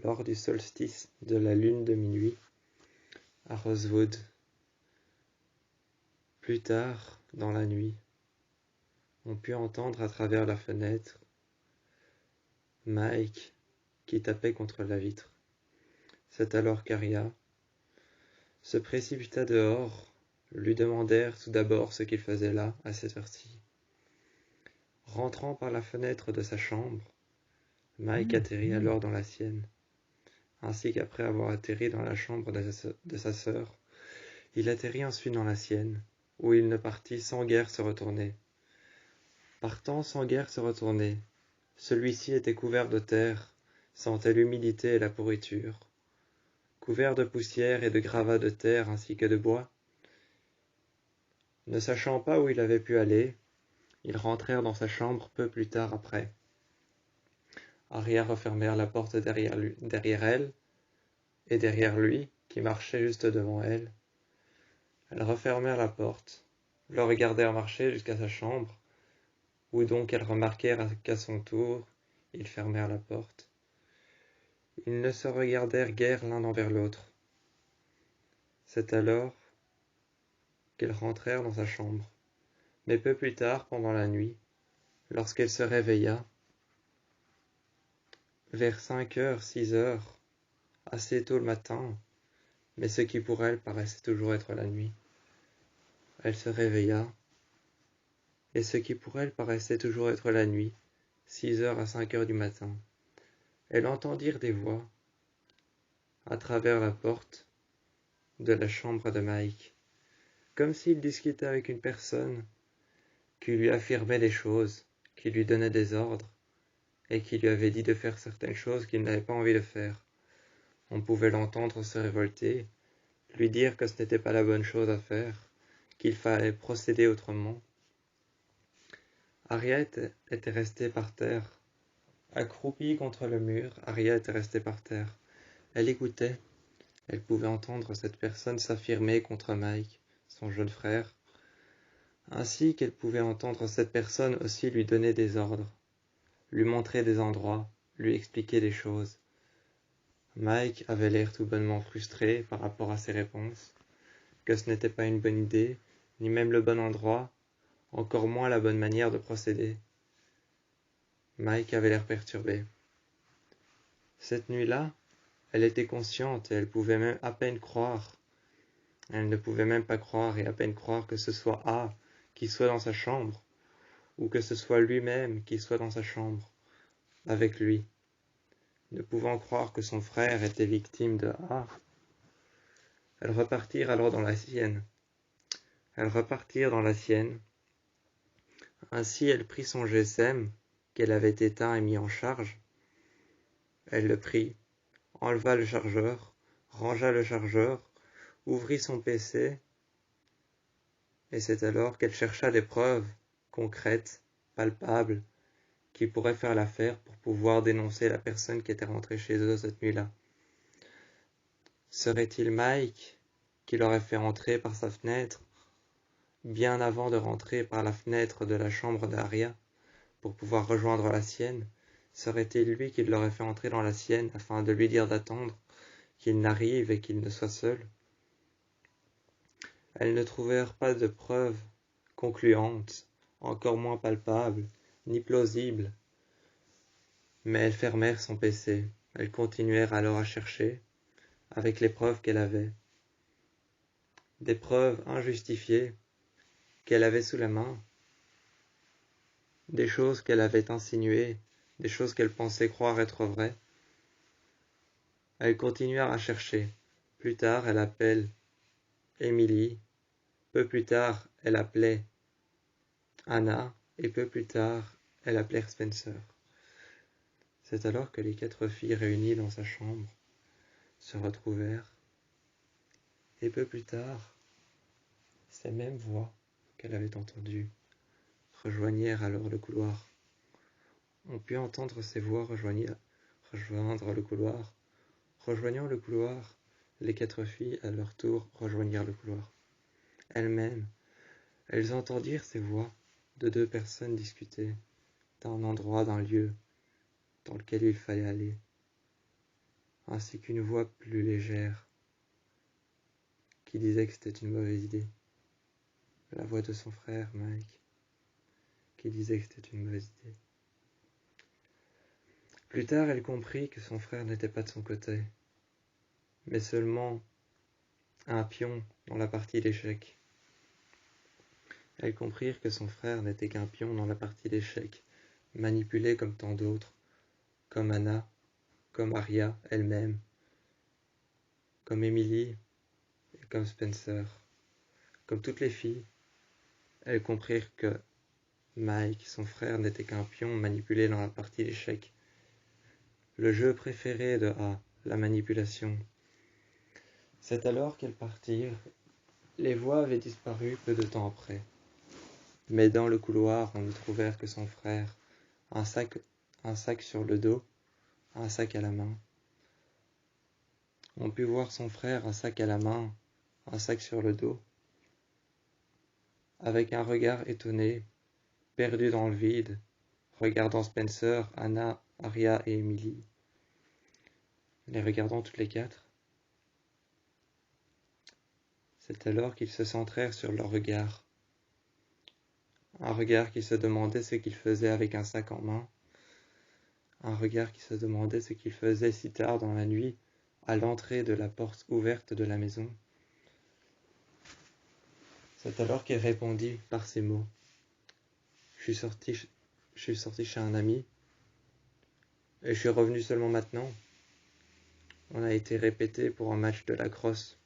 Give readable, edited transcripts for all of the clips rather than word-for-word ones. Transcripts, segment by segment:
lors du solstice de la lune de minuit, à Rosewood. Plus tard, dans la nuit, on put entendre à travers la fenêtre Mike qui tapait contre la vitre. C'est alors qu'Aria se précipita dehors, lui demandèrent tout d'abord ce qu'il faisait là, à cette heure-ci. Rentrant par la fenêtre de sa chambre, Mike atterrit alors dans la sienne, ainsi qu'après avoir atterri dans la chambre de sa sœur, il atterrit ensuite dans la sienne, où il ne partit sans guère se retourner. Partant sans guère se retourner, celui-ci était couvert de terre, sentait l'humidité et la pourriture. Couvert de poussière et de gravats de terre ainsi que de bois. Ne sachant pas où il avait pu aller, ils rentrèrent dans sa chambre peu plus tard après. Aria refermèrent la porte derrière elle et derrière lui, qui marchait juste devant elle. Elles refermèrent la porte, le regardèrent marcher jusqu'à sa chambre, où donc elles remarquèrent qu'à son tour, ils fermèrent la porte. Ils ne se regardèrent guère l'un envers l'autre. C'est alors qu'ils rentrèrent dans sa chambre. Mais peu plus tard, pendant la nuit, lorsqu'elle se réveilla, vers 5 heures, 6 heures, assez tôt le matin, mais ce qui pour elle paraissait toujours être la nuit, elle se réveilla, et ce qui pour elle paraissait toujours être la nuit, 6 heures à 5 heures du matin, elle entendit des voix à travers la porte de la chambre de Mike, comme s'il discutait avec une personne qui lui affirmait des choses, qui lui donnait des ordres, et qui lui avait dit de faire certaines choses qu'il n'avait pas envie de faire. On pouvait l'entendre se révolter, lui dire que ce n'était pas la bonne chose à faire, qu'il fallait procéder autrement. Aria était restée par terre. Accroupie contre le mur, Aria était restée par terre. Elle écoutait. Elle pouvait entendre cette personne s'affirmer contre Mike, son jeune frère, ainsi qu'elle pouvait entendre cette personne aussi lui donner des ordres, lui montrer des endroits, lui expliquer des choses. Mike avait l'air tout bonnement frustré par rapport à ses réponses, que ce n'était pas une bonne idée, ni même le bon endroit, encore moins la bonne manière de procéder. Mike avait l'air perturbé. Cette nuit-là, elle était consciente et elle pouvait même à peine croire. Elle ne pouvait même pas croire et à peine croire que ce soit A qui soit dans sa chambre, ou que ce soit lui-même qui soit dans sa chambre, avec lui. Ne pouvant croire que son frère était victime de A, elles repartirent alors dans la sienne. Elles repartirent dans la sienne. Ainsi, elle prit son GSM, qu'elle avait éteint et mis en charge. Elle le prit, enleva le chargeur, rangea le chargeur, ouvrit son PC, et c'est alors qu'elle chercha des preuves concrètes, palpables, qui pourraient faire l'affaire pour pouvoir dénoncer la personne qui était rentrée chez eux cette nuit-là. Serait-il Mike qui l'aurait fait entrer par sa fenêtre, bien avant de rentrer par la fenêtre de la chambre d'Aria, pour pouvoir rejoindre la sienne? Serait-il lui qui l'aurait fait entrer dans la sienne afin de lui dire d'attendre qu'il n'arrive et qu'il ne soit seul? Elles ne trouvèrent pas de preuves concluantes, encore moins palpables, ni plausibles. Mais elles fermèrent son PC. Elles continuèrent alors à chercher, avec les preuves qu'elle avait. Des preuves injustifiées qu'elle avait sous la main, des choses qu'elle avait insinuées, des choses qu'elle pensait croire être vraies. Elles continuèrent à chercher. Plus tard, elle appelle Emily. Peu plus tard, elle appelait Anna. Et peu plus tard, elle appelait Spencer. C'est alors que les 4 filles réunies dans sa chambre se retrouvèrent. Et peu plus tard, ces mêmes voix qu'elle avait entendues rejoignirent alors le couloir. On put entendre ces voix rejoindre le couloir. Rejoignant le couloir, les 4 filles, à leur tour, rejoignirent le couloir. Elles-mêmes, elles entendirent ces voix de 2 personnes discuter d'un endroit, d'un lieu dans lequel il fallait aller. ainsi qu'une voix plus légère qui disait que c'était une mauvaise idée. La voix de son frère, Mike, qui disait que c'était une mauvaise idée. Plus tard, elle comprit que son frère n'était pas de son côté, mais seulement un pion dans la partie d'échecs. Elles comprirent que son frère n'était qu'un pion dans la partie d'échecs, manipulé comme tant d'autres, comme Anna, comme Arya elle-même, comme Emily et comme Spencer. Comme toutes les filles, elles comprirent que Mike, son frère, n'était qu'un pion manipulé dans la partie d'échecs. Le jeu préféré de A, la manipulation. C'est alors qu'elles partirent. Les voix avaient disparu peu de temps après. Mais dans le couloir, on ne trouvèrent que son frère, un sac sur le dos, un sac à la main. On put voir son frère, un sac à la main, un sac sur le dos, avec un regard étonné, perdu dans le vide, regardant Spencer, Anna, Arya et Emily. Les regardant toutes les quatre. C'est alors qu'ils se centrèrent sur leur regard. Un regard qui se demandait ce qu'il faisait avec un sac en main. Un regard qui se demandait ce qu'il faisait si tard dans la nuit, à l'entrée de la porte ouverte de la maison. C'est alors qu'il répondit par ces mots. Je suis sorti chez un ami, et je suis revenu seulement maintenant. On a été répété pour un match de lacrosse.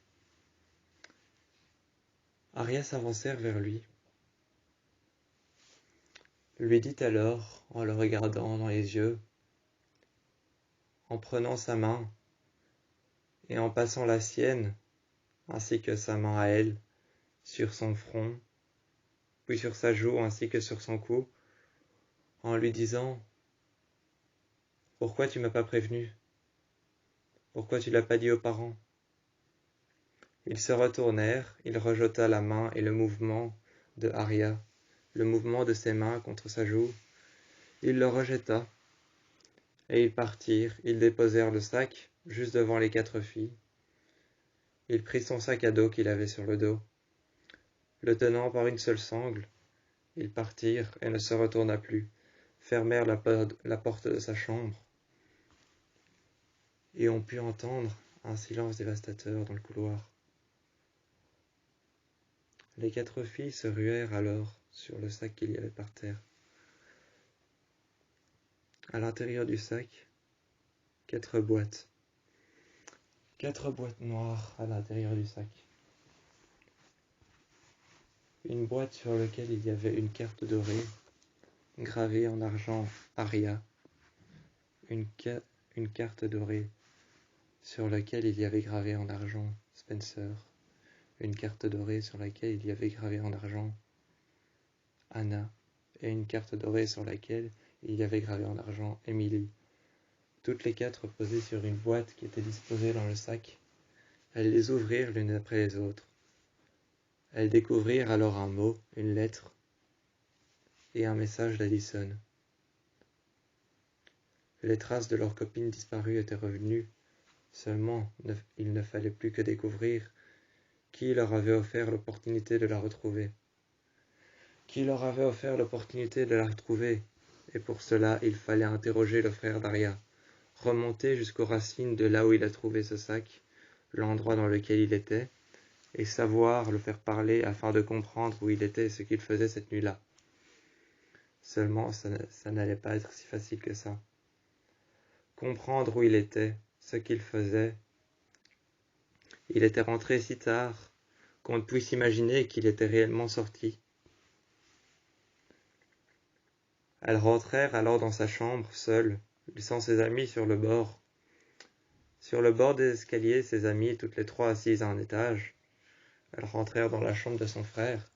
Arya s'avancèrent vers lui dit alors, en le regardant dans les yeux, en prenant sa main et en passant la sienne, ainsi que sa main à elle, sur son front, puis sur sa joue ainsi que sur son cou, en lui disant « Pourquoi tu m'as pas prévenu? Pourquoi tu l'as pas dit aux parents ?» Ils se retournèrent, il rejeta la main et le mouvement de Arya, le mouvement de ses mains contre sa joue. Il le rejeta, et ils partirent, ils déposèrent le sac juste devant les quatre filles. Il prit son sac à dos qu'il avait sur le dos. Le tenant par une seule sangle, ils partirent et ne se retourna plus, fermèrent la porte de sa chambre, et on put entendre un silence dévastateur dans le couloir. Les quatre filles se ruèrent alors sur le sac qu'il y avait par terre. À l'intérieur du sac, quatre boîtes. 4 boîtes noires à l'intérieur du sac. Une boîte sur laquelle il y avait une carte dorée, gravée en argent Arya. Une carte dorée sur laquelle il y avait gravé en argent Spencer. Une carte dorée sur laquelle il y avait gravé en argent Anna. Et une carte dorée sur laquelle il y avait gravé en argent Emily. Toutes les quatre posées sur une boîte qui était disposée dans le sac. Elles les ouvrirent l'une après les autres. Elles découvrirent alors un mot, une lettre, et un message d'Addison. Les traces de leur copine disparue étaient revenues, seulement il ne fallait plus que découvrir qui leur avait offert l'opportunité de la retrouver. Qui leur avait offert l'opportunité de la retrouver, et pour cela il fallait interroger le frère d'Arya, remonter jusqu'aux racines de là où il a trouvé ce sac, l'endroit dans lequel il était, et savoir le faire parler afin de comprendre où il était et ce qu'il faisait cette nuit-là. Seulement, ça n'allait pas être si facile que ça. Comprendre où il était, ce qu'il faisait. Il était rentré si tard qu'on ne puisse imaginer qu'il était réellement sorti. Elles rentrèrent alors dans sa chambre, seule, laissant ses amis sur le bord. Sur le bord des escaliers, ses amis, toutes les trois assises à un étage. Elles rentrèrent dans la chambre de son frère,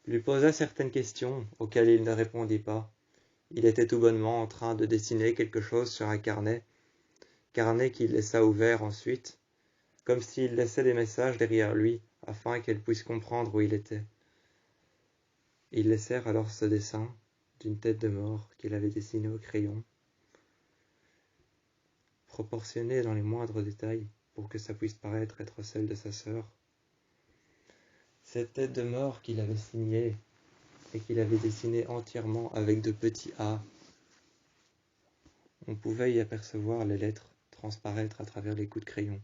lui posa certaines questions auxquelles il ne répondit pas. Il était tout bonnement en train de dessiner quelque chose sur un carnet qu'il laissa ouvert ensuite, comme s'il laissait des messages derrière lui, afin qu'elle puisse comprendre où il était. Ils laissèrent alors ce dessin d'une tête de mort qu'il avait dessiné au crayon. proportionnée dans les moindres détails, pour que ça puisse paraître être celle de sa sœur. Cette tête de mort qu'il avait signée et qu'il avait dessinée entièrement avec de petits A, on pouvait y apercevoir les lettres transparaître à travers les coups de crayon.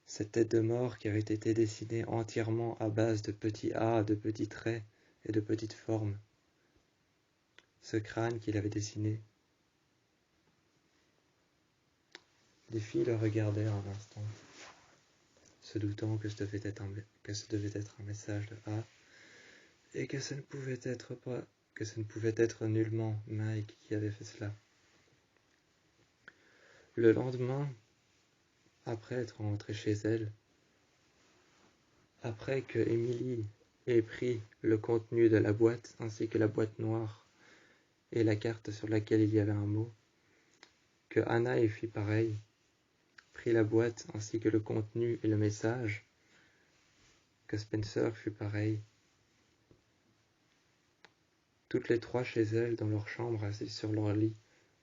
Cette tête de mort qui avait été dessinée entièrement à base de petits A, de petits traits et de petites formes. Ce crâne qu'il avait dessiné. Les filles le regardaient un instant, se doutant que ce devait être un message de A, et que ce ne pouvait être nullement Mike qui avait fait cela. Le lendemain, après être rentrée chez elle, après que Emily ait pris le contenu de la boîte ainsi que la boîte noire et la carte sur laquelle il y avait un mot, que Anna ait fait pareil, pris la boîte ainsi que le contenu et le message, que Spencer fut pareil. Toutes les trois chez elles, dans leur chambre, assises sur leur lit,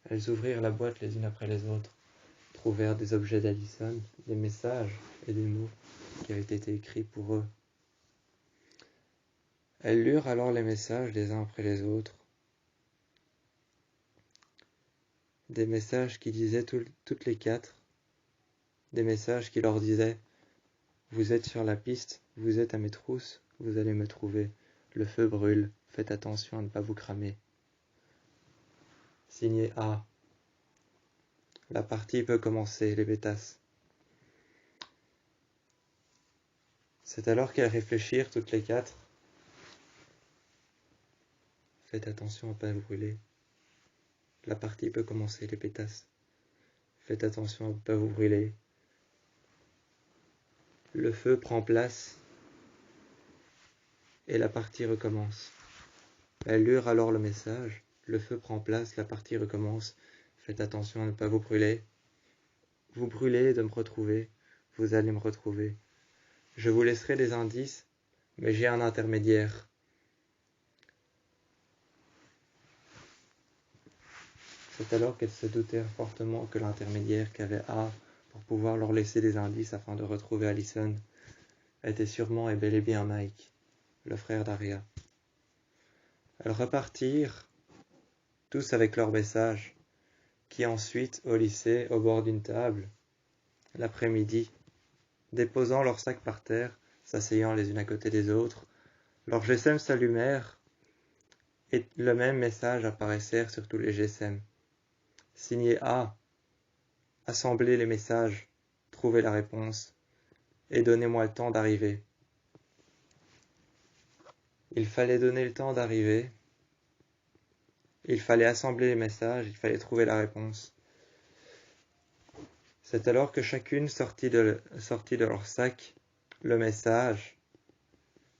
elles ouvrirent la boîte les unes après les autres, trouvèrent des objets d'Allison, des messages et des mots qui avaient été écrits pour eux. Elles lurent alors les messages les uns après les autres, des messages qui disaient toutes les quatre, des messages qui leur disaient « Vous êtes sur la piste, vous êtes à mes trousses, vous allez me trouver, le feu brûle, faites attention à ne pas vous cramer. » Signé A. La partie peut commencer, les bêtasses. C'est alors qu'elles réfléchirent toutes les quatre. Faites attention à ne pas vous brûler. La partie peut commencer, les pétasses. Faites attention à ne pas vous brûler. Le feu prend place et la partie recommence. Elles lurent alors le message. Le feu prend place, la partie recommence. Faites attention à ne pas vous brûler. Vous brûlez de me retrouver. Vous allez me retrouver. Je vous laisserai des indices, mais j'ai un intermédiaire. C'est alors qu'elles se doutèrent fortement que l'intermédiaire qu'avait A pour pouvoir leur laisser des indices afin de retrouver Allison était sûrement et bel et bien Mike, le frère d'Aria. Elles repartirent, tous avec leurs messages, qui ensuite, au lycée, au bord d'une table, l'après-midi, déposant leurs sacs par terre, s'asseyant les unes à côté des autres, leurs GSM s'allumèrent et le même message apparaissait sur tous les GSM. Signé A. Assemblez les messages, trouvez la réponse, et donnez-moi le temps d'arriver. Il fallait donner le temps d'arriver, il fallait assembler les messages, il fallait trouver la réponse. C'est alors que chacune sortit de leur sac le message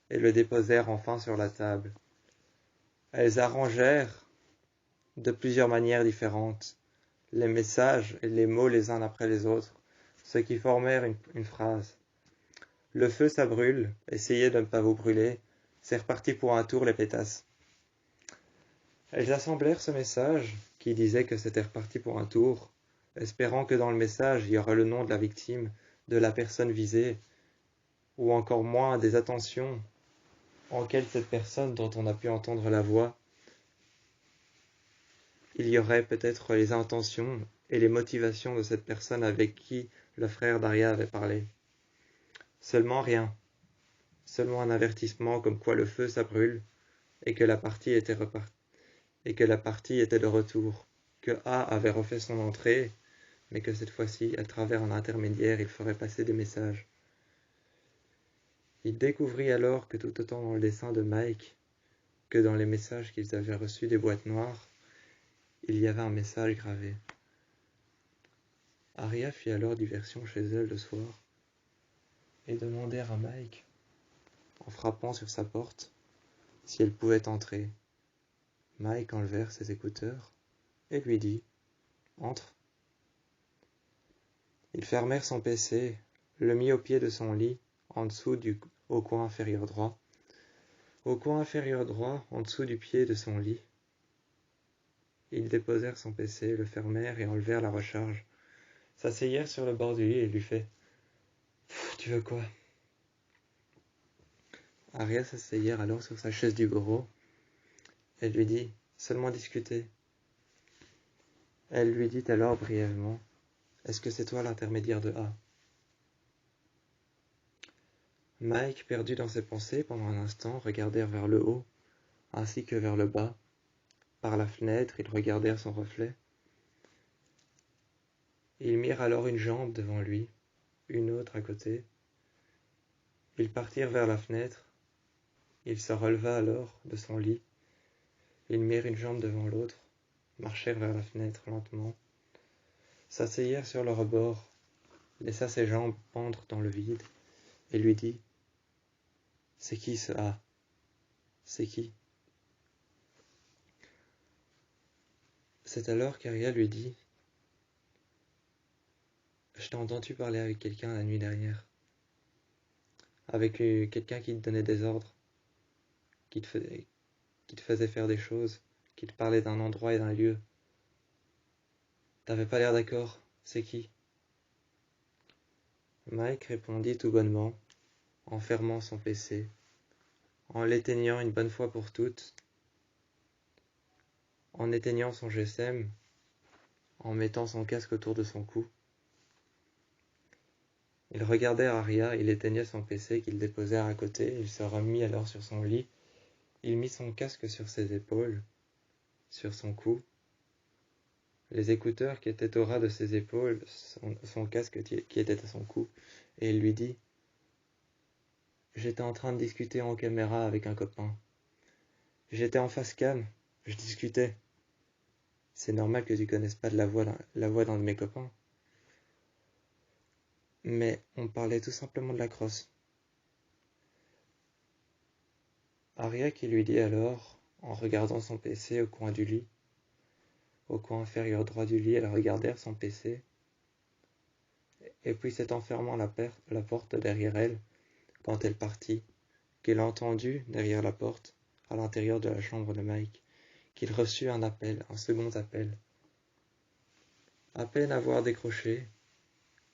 et le déposèrent enfin sur la table. Elles arrangèrent de plusieurs manières différentes les messages et les mots les uns après les autres, ce qui formèrent une phrase. Le feu, ça brûle, essayez de ne pas vous brûler, c'est reparti pour un tour les pétasses. Elles assemblèrent ce message qui disait que c'était reparti pour un tour, espérant que dans le message il y aurait le nom de la victime, de la personne visée, ou encore moins des attentions auxquelles cette personne dont on a pu entendre la voix. Il y aurait peut-être les intentions et les motivations de cette personne avec qui le frère d'Aria avait parlé. Seulement rien. Seulement un avertissement comme quoi le feu ça brûle et que la partie était de retour, que A avait refait son entrée, mais que cette fois-ci, à travers un intermédiaire, il ferait passer des messages. Il découvrit alors que tout autant dans le dessin de Mike que dans les messages qu'ils avaient reçus des boîtes noires, il y avait un message gravé. Aria fit alors diversion chez elle le soir et demandèrent à Mike, en frappant sur sa porte, si elle pouvait entrer. Mike enlevèrent ses écouteurs et lui dit « Entre ». Ils fermèrent son PC, le mit au pied de son lit, en dessous au coin inférieur droit. Au coin inférieur droit, en dessous du pied de son lit, Ils déposèrent son PC, le fermèrent et enlevèrent la recharge. S'asseyèrent sur le bord du lit et lui fait « Tu veux quoi ?» Aria s'asseyèrent alors sur sa chaise du bureau. Elle lui dit « Seulement discuter. » Elle lui dit alors brièvement « Est-ce que c'est toi l'intermédiaire de A ?» Mike, perdu dans ses pensées pendant un instant, regardèrent vers le haut, ainsi que vers le bas. Par la fenêtre, ils regardèrent son reflet. Ils mirent alors une jambe devant lui, une autre à côté. Ils partirent vers la fenêtre. Il se releva alors de son lit. Ils mirent une jambe devant l'autre, marchèrent vers la fenêtre lentement, s'asseyèrent sur le rebord, laissa ses jambes pendre dans le vide, et lui dit « C'est qui ce A ? C'est qui ?» C'est alors qu'Aria lui dit « Je t'ai entendu parler avec quelqu'un la nuit dernière, avec quelqu'un qui te donnait des ordres, qui te faisait faire des choses, qui te parlait d'un endroit et d'un lieu. T'avais pas l'air d'accord, c'est qui ?» Mike répondit tout bonnement, en fermant son PC, en l'éteignant une bonne fois pour toutes, en éteignant son GSM, en mettant son casque autour de son cou. Il regardait Aria, il éteignait son PC qu'il déposait à côté, il se remit alors sur son lit, il mit son casque sur ses épaules, sur son cou, les écouteurs qui étaient au ras de ses épaules, son casque qui était à son cou, et il lui dit « J'étais en train de discuter en caméra avec un copain. J'étais en face cam, je discutais. C'est normal que tu connaisses pas de la voix d'un de mes copains. Mais on parlait tout simplement de la crosse. » Aria qui lui dit alors, en regardant son PC au coin du lit, au coin inférieur droit du lit, elle regardèrent son PC, et puis c'est en fermant la porte derrière elle, quand elle partit, qu'il entendit derrière la porte, à l'intérieur de la chambre de Mike, qu'il reçut un appel, un second appel. À peine avoir décroché,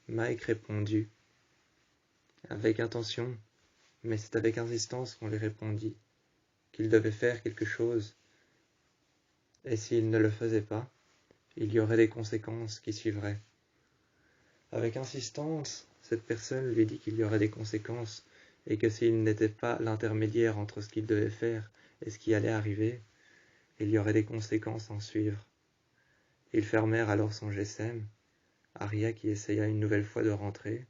Mike répondit, avec intention, mais c'est avec insistance qu'on lui répondit, qu'il devait faire quelque chose, et s'il ne le faisait pas, il y aurait des conséquences qui suivraient. Avec insistance, cette personne lui dit qu'il y aurait des conséquences, et que s'il n'était pas l'intermédiaire entre ce qu'il devait faire et ce qui allait arriver, il y aurait des conséquences à en suivre. Ils fermèrent alors son GSM, Aria qui essaya une nouvelle fois de rentrer,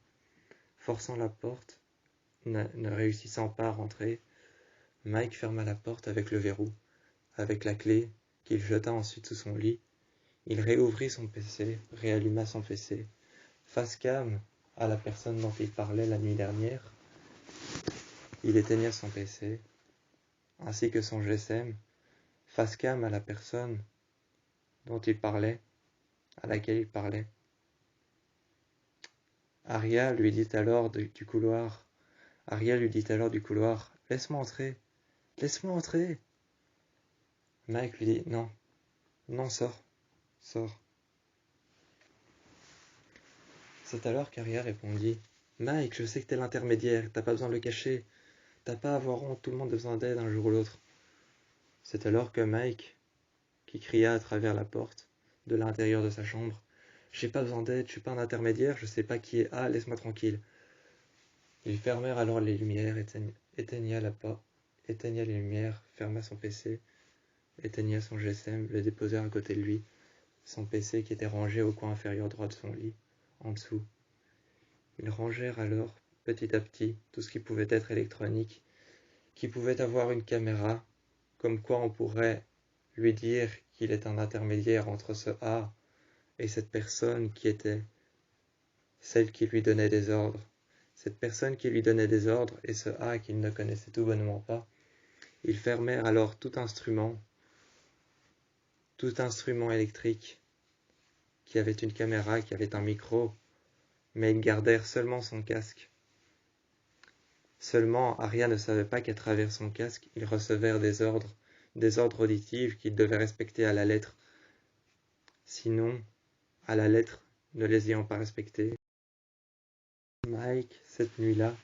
forçant la porte, ne réussissant pas à rentrer, Mike ferma la porte avec le verrou, avec la clé, qu'il jeta ensuite sous son lit. Il réouvrit son PC, réalluma son PC, face cam à la personne dont il parlait la nuit dernière. Il éteignait son PC, ainsi que son GSM, face cam à la personne dont il parlait, à laquelle il parlait. Aria lui dit alors du couloir, « Laisse-moi entrer, laisse-moi entrer !» Mike lui dit, « Non, non, sors, sors. » C'est alors qu'Aria répondit, « Mike, je sais que t'es l'intermédiaire, t'as pas besoin de le cacher, t'as pas à avoir honte, tout le monde a besoin d'aide un jour ou l'autre. » C'est alors que Mike, qui cria à travers la porte, de l'intérieur de sa chambre, « J'ai pas besoin d'aide, je suis pas un intermédiaire, je sais pas qui est A, laisse-moi tranquille. » Ils fermèrent alors les lumières, éteigna les lumières, ferma son PC, éteigna son GSM, le déposèrent à côté de lui, son PC qui était rangé au coin inférieur droit de son lit, en dessous. Ils rangèrent alors, petit à petit, tout ce qui pouvait être électronique, qui pouvait avoir une caméra, comme quoi on pourrait lui dire qu'il est un intermédiaire entre ce A et cette personne qui était celle qui lui donnait des ordres. Cette personne qui lui donnait des ordres et ce A qu'il ne connaissait tout bonnement pas. Ils fermèrent alors tout instrument électrique qui avait une caméra, qui avait un micro, mais ils gardèrent seulement son casque. Seulement, Aria ne savait pas qu'à travers son casque, ils recevèrent des ordres auditifs qu'ils devaient respecter à la lettre, sinon à la lettre, ne les ayant pas respectés. Mike, cette nuit-là,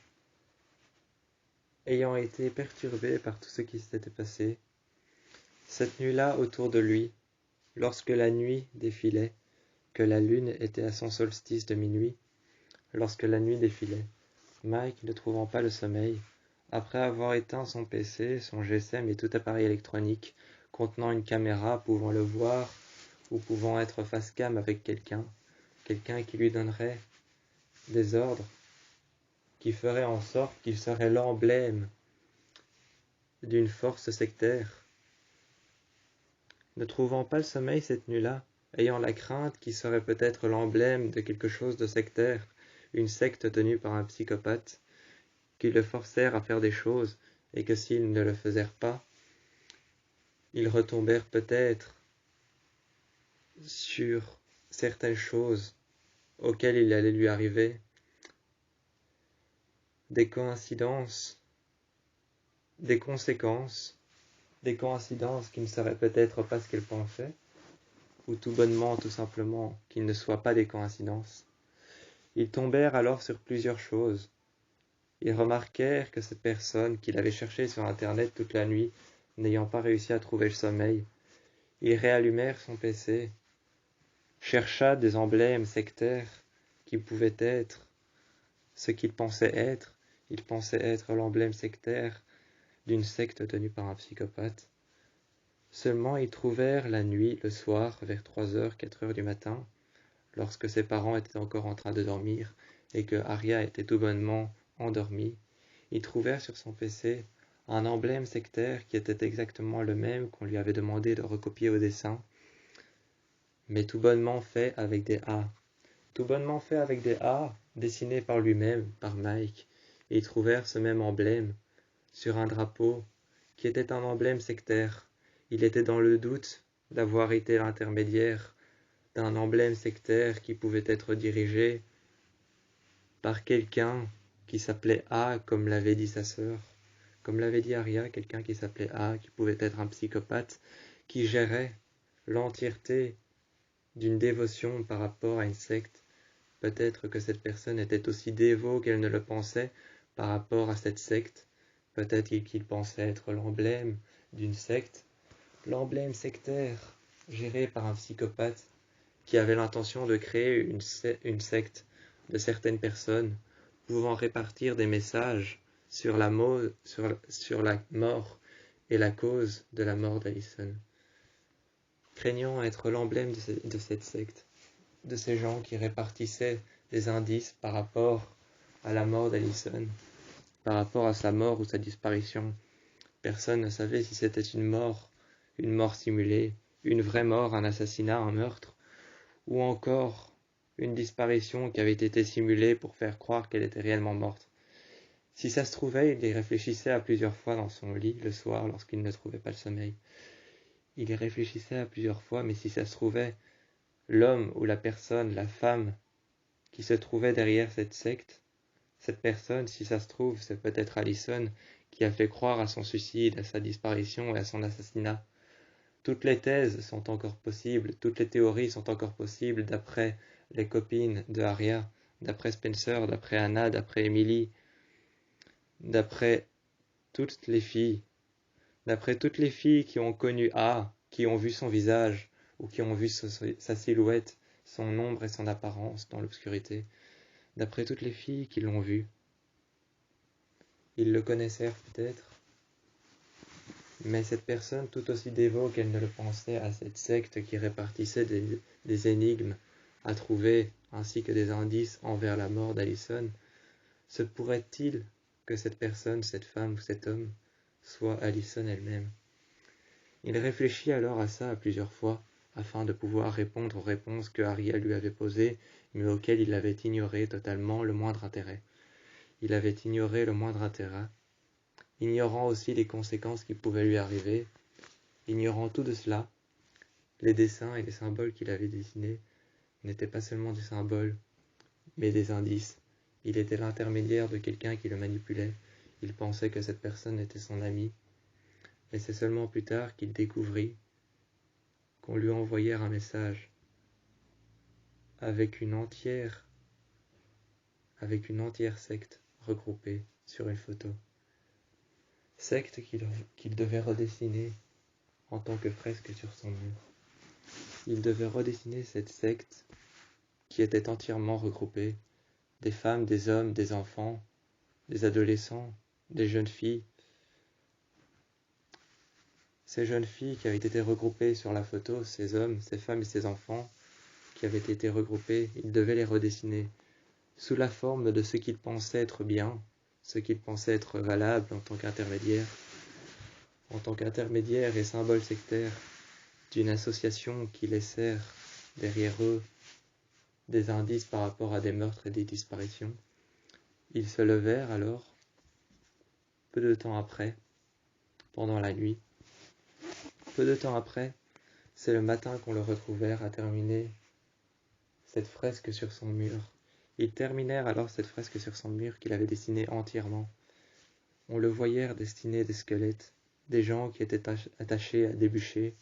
ayant été perturbé par tout ce qui s'était passé, cette nuit-là autour de lui, lorsque la nuit défilait, que la lune était à son solstice de minuit, lorsque la nuit défilait, Mike, ne trouvant pas le sommeil, après avoir éteint son PC, son GSM et tout appareil électronique contenant une caméra pouvant le voir ou pouvant être face cam avec quelqu'un qui lui donnerait des ordres, qui ferait en sorte qu'il serait l'emblème d'une force sectaire. Ne trouvant pas le sommeil cette nuit-là, ayant la crainte qu'il serait peut-être l'emblème de quelque chose de sectaire, une secte tenue par un psychopathe, qui le forcèrent à faire des choses, et que s'ils ne le faisaient pas, ils retombèrent peut-être sur certaines choses auxquelles il allait lui arriver, des coïncidences, des conséquences, des coïncidences qui ne seraient peut-être pas ce qu'elle pensait, ou tout bonnement, tout simplement, qu'ils ne soient pas des coïncidences. Ils tombèrent alors sur plusieurs choses. Ils remarquèrent que cette personne qu'il avait cherchée sur Internet toute la nuit, n'ayant pas réussi à trouver le sommeil, ils réallumèrent son PC, chercha des emblèmes sectaires qui pouvaient être ce qu'il pensait être. Il pensait être l'emblème sectaire d'une secte tenue par un psychopathe. Seulement ils trouvèrent la nuit, le soir, vers 3h, 4h du matin, lorsque ses parents étaient encore en train de dormir et que Arya était tout bonnement endormie, ils trouvèrent sur son PC un emblème sectaire qui était exactement le même qu'on lui avait demandé de recopier au dessin, mais tout bonnement fait avec des A. Tout bonnement fait avec des A, dessinés par lui-même, par Mike, et ils trouvèrent ce même emblème sur un drapeau qui était un emblème sectaire. Il était dans le doute d'avoir été l'intermédiaire d'un emblème sectaire qui pouvait être dirigé par quelqu'un qui s'appelait A, comme l'avait dit sa sœur, comme l'avait dit Arya, quelqu'un qui s'appelait A, qui pouvait être un psychopathe, qui gérait l'entièreté d'une dévotion par rapport à une secte. Peut-être que cette personne était aussi dévot qu'elle ne le pensait par rapport à cette secte. Peut-être qu'il pensait être l'emblème d'une secte, l'emblème sectaire géré par un psychopathe qui avait l'intention de créer une secte de certaines personnes pouvant répartir des messages sur la mort et la cause de la mort d'Allison. Craignant être l'emblème de cette secte, de ces gens qui répartissaient des indices par rapport à la mort d'Allison, par rapport à sa mort ou sa disparition. Personne ne savait si c'était une mort simulée, une vraie mort, un assassinat, un meurtre, ou encore une disparition qui avait été simulée pour faire croire qu'elle était réellement morte. Si ça se trouvait, il y réfléchissait à plusieurs fois dans son lit le soir lorsqu'il ne trouvait pas le sommeil. Il y réfléchissait à plusieurs fois, mais si ça se trouvait, l'homme ou la personne, la femme qui se trouvait derrière cette secte, cette personne, si ça se trouve, c'est peut-être Allison qui a fait croire à son suicide, à sa disparition et à son assassinat. Toutes les thèses sont encore possibles, toutes les théories sont encore possibles d'après les copines de Arya, d'après Spencer, d'après Anna, d'après Emily, d'après toutes les filles, qui ont connu A, qui ont vu son visage, ou qui ont vu sa silhouette, son ombre et son apparence dans l'obscurité. D'après toutes les filles qui l'ont vu. Ils le connaissèrent peut-être, mais cette personne, tout aussi dévot qu'elle ne le pensait à cette secte qui répartissait des énigmes à trouver, ainsi que des indices envers la mort d'Allison, se pourrait-il que cette personne, cette femme ou cet homme, soit Allison elle-même? Il réfléchit alors à ça à plusieurs fois, afin de pouvoir répondre aux réponses que Arya lui avait posées, mais auxquelles il avait ignoré totalement le moindre intérêt. Il avait ignoré le moindre intérêt, ignorant aussi les conséquences qui pouvaient lui arriver, ignorant tout de cela, les dessins et les symboles qu'il avait dessinés n'étaient pas seulement des symboles, mais des indices. Il était l'intermédiaire de quelqu'un qui le manipulait. Il pensait que cette personne était son ami, et c'est seulement plus tard qu'il découvrit qu'on lui envoyait un message, avec une entière secte regroupée sur une photo. Secte qu'il devait redessiner en tant que fresque sur son mur. Il devait redessiner cette secte qui était entièrement regroupée, des femmes, des hommes, des enfants, des adolescents, des jeunes filles. Ces jeunes filles qui avaient été regroupées sur la photo, ces hommes, ces femmes et ces enfants qui avaient été regroupés, il devait les redessiner sous la forme de ce qu'il pensait être bien, ce qu'il pensait être valable en tant qu'intermédiaire et symbole sectaire d'une association qui laissèrent derrière eux des indices par rapport à des meurtres et des disparitions. Ils se levèrent alors, peu de temps après, pendant la nuit. Peu de temps après, c'est le matin qu'on le retrouvèrent à terminer cette fresque sur son mur. Ils terminèrent alors cette fresque sur son mur qu'il avait dessinée entièrement. On le voyait dessiner des squelettes, des gens qui étaient attachés à des bûchers,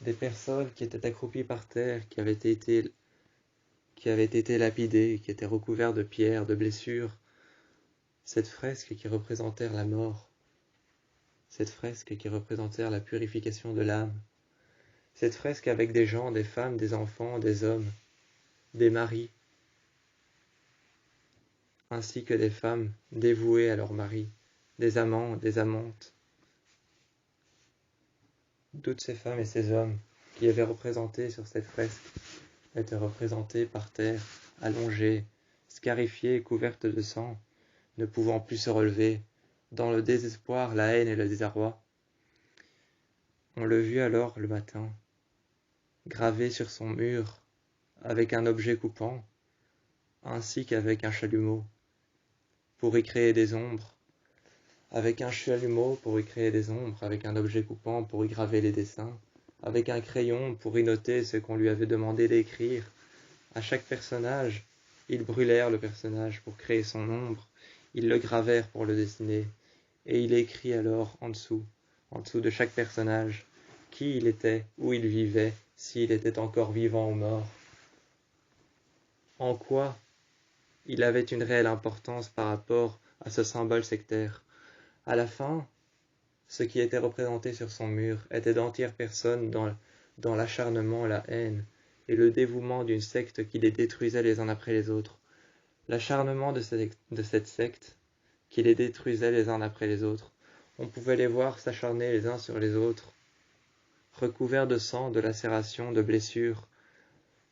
des personnes qui étaient accroupies par terre, qui avaient été lapidées, qui étaient recouvertes de pierres, de blessures. Cette fresque qui représentait la mort, cette fresque qui représentait la purification de l'âme, cette fresque avec des gens, des femmes, des enfants, des hommes, des maris, ainsi que des femmes dévouées à leurs maris, des amants, des amantes. Toutes ces femmes et ces hommes qui avaient représenté sur cette fresque étaient représentés par terre, allongés, scarifiés, couvertes de sang, ne pouvant plus se relever, dans le désespoir, la haine et le désarroi. On le vit alors le matin, gravé sur son mur, avec un objet coupant, ainsi qu'avec un chalumeau, pour y créer des ombres, avec un chalumeau pour y créer des ombres, avec un objet coupant pour y graver les dessins, avec un crayon pour y noter ce qu'on lui avait demandé d'écrire. À chaque personnage, ils brûlèrent le personnage pour créer son ombre, ils le gravèrent pour le dessiner, et il écrit alors en dessous de chaque personnage, qui il était, où il vivait, s'il était encore vivant ou mort. En quoi il avait une réelle importance par rapport à ce symbole sectaire. À la fin, ce qui était représenté sur son mur était d'entières personnes dans l'acharnement, la haine et le dévouement d'une secte qui les détruisait les uns après les autres. L'acharnement de cette secte qui les détruisait les uns après les autres. On pouvait les voir s'acharner les uns sur les autres, recouverts de sang, de lacérations, de blessures,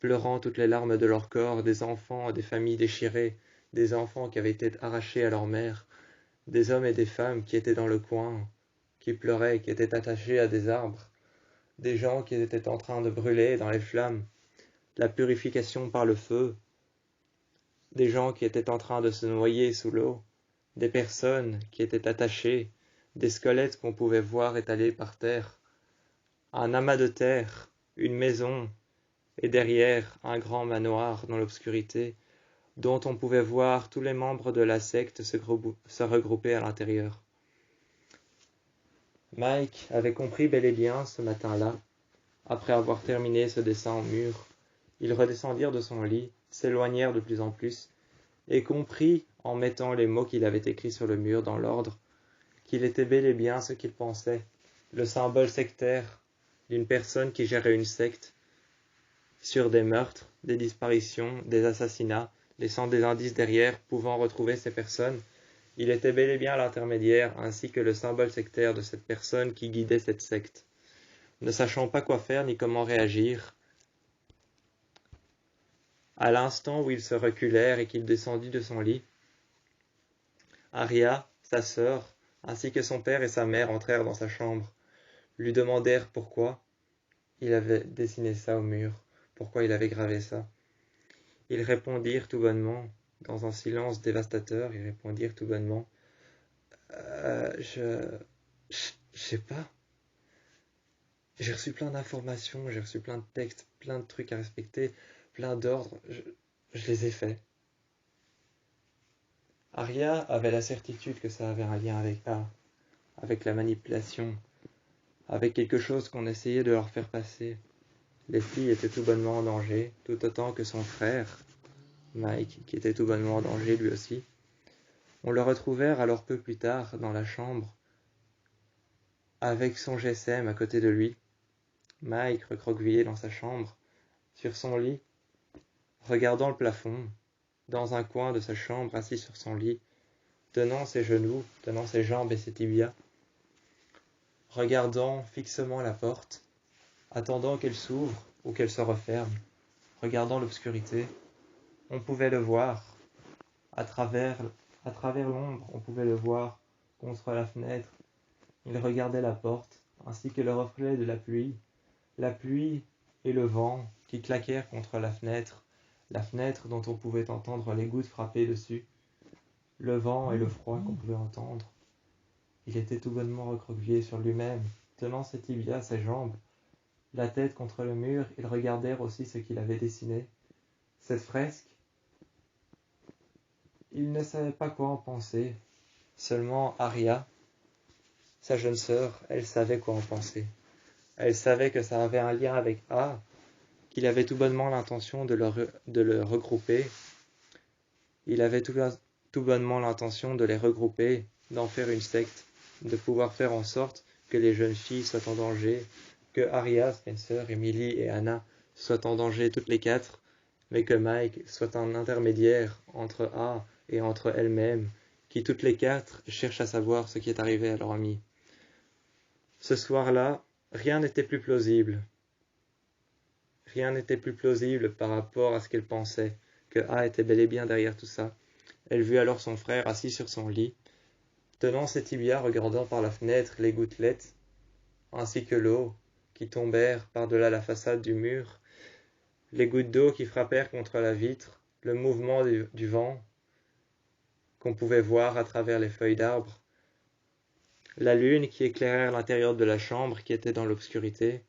pleurant toutes les larmes de leur corps, des enfants, des familles déchirées, des enfants qui avaient été arrachés à leur mère, des hommes et des femmes qui étaient dans le coin, qui pleuraient, qui étaient attachés à des arbres, des gens qui étaient en train de brûler dans les flammes, la purification par le feu, des gens qui étaient en train de se noyer sous l'eau, des personnes qui étaient attachées, des squelettes qu'on pouvait voir étalés par terre, un amas de terre, une maison, et derrière un grand manoir dans l'obscurité, dont on pouvait voir tous les membres de la secte se regrouper à l'intérieur. Mike avait compris bel et bien ce matin-là, après avoir terminé ce dessin en mur. Ils redescendirent de son lit, s'éloignèrent de plus en plus, et comprit, en mettant les mots qu'il avait écrits sur le mur dans l'ordre, qu'il était bel et bien ce qu'il pensait, le symbole sectaire d'une personne qui gérait une secte, sur des meurtres, des disparitions, des assassinats, laissant des indices derrière, pouvant retrouver ces personnes. Il était bel et bien l'intermédiaire, ainsi que le symbole sectaire de cette personne qui guidait cette secte. Ne sachant pas quoi faire ni comment réagir, à l'instant où ils se reculèrent et qu'il descendit de son lit, Aria, sa sœur, ainsi que son père et sa mère entrèrent dans sa chambre, lui demandèrent pourquoi il avait dessiné ça au mur, pourquoi il avait gravé ça. Ils répondirent tout bonnement, dans un silence dévastateur, ils répondirent tout bonnement, je sais pas. J'ai reçu plein d'informations, j'ai reçu plein de textes, plein de trucs à respecter, plein d'ordres, je les ai faits. Aria avait la certitude que ça avait un lien avec la manipulation, avec quelque chose qu'on essayait de leur faire passer. Les filles étaient tout bonnement en danger, tout autant que son frère, Mike, qui était tout bonnement en danger lui aussi. On le retrouvèrent alors peu plus tard dans la chambre, avec son GSM à côté de lui. Mike, recroquevillé dans sa chambre, sur son lit, regardant le plafond, dans un coin de sa chambre, assis sur son lit, tenant ses genoux, tenant ses jambes et ses tibias, regardant fixement la porte, attendant qu'elle s'ouvre ou qu'elle se referme, regardant l'obscurité. On pouvait le voir, à travers l'ombre, on pouvait le voir contre la fenêtre. Il regardait la porte, ainsi que le reflet de la pluie et le vent qui claquèrent contre la fenêtre dont on pouvait entendre les gouttes frapper dessus, le vent et le froid qu'on pouvait entendre. Il était tout bonnement recroquevillé sur lui-même, tenant ses tibias, ses jambes, la tête contre le mur. Ils regardèrent aussi ce qu'il avait dessiné, cette fresque. Il ne savait pas quoi en penser. Seulement Aria, sa jeune sœur, elle savait quoi en penser. Elle savait que ça avait un lien avec A, qu'il avait tout bonnement l'intention de le regrouper. Il avait tout bonnement l'intention de les regrouper, d'en faire une secte, de pouvoir faire en sorte que les jeunes filles soient en danger, que Aria, Spencer, Emily et Anna soient en danger toutes les quatre, mais que Mike soit un intermédiaire entre A et entre elles-mêmes, qui toutes les quatre cherchent à savoir ce qui est arrivé à leur amie. Ce soir-là, rien n'était plus plausible. Rien n'était plus plausible par rapport à ce qu'elle pensait, que A était bel et bien derrière tout ça. Elle vit alors son frère assis sur son lit, tenant ses tibias, regardant par la fenêtre les gouttelettes, ainsi que l'eau qui tombèrent par-delà la façade du mur, les gouttes d'eau qui frappèrent contre la vitre, le mouvement du vent qu'on pouvait voir à travers les feuilles d'arbres, la lune qui éclairait l'intérieur de la chambre qui était dans l'obscurité.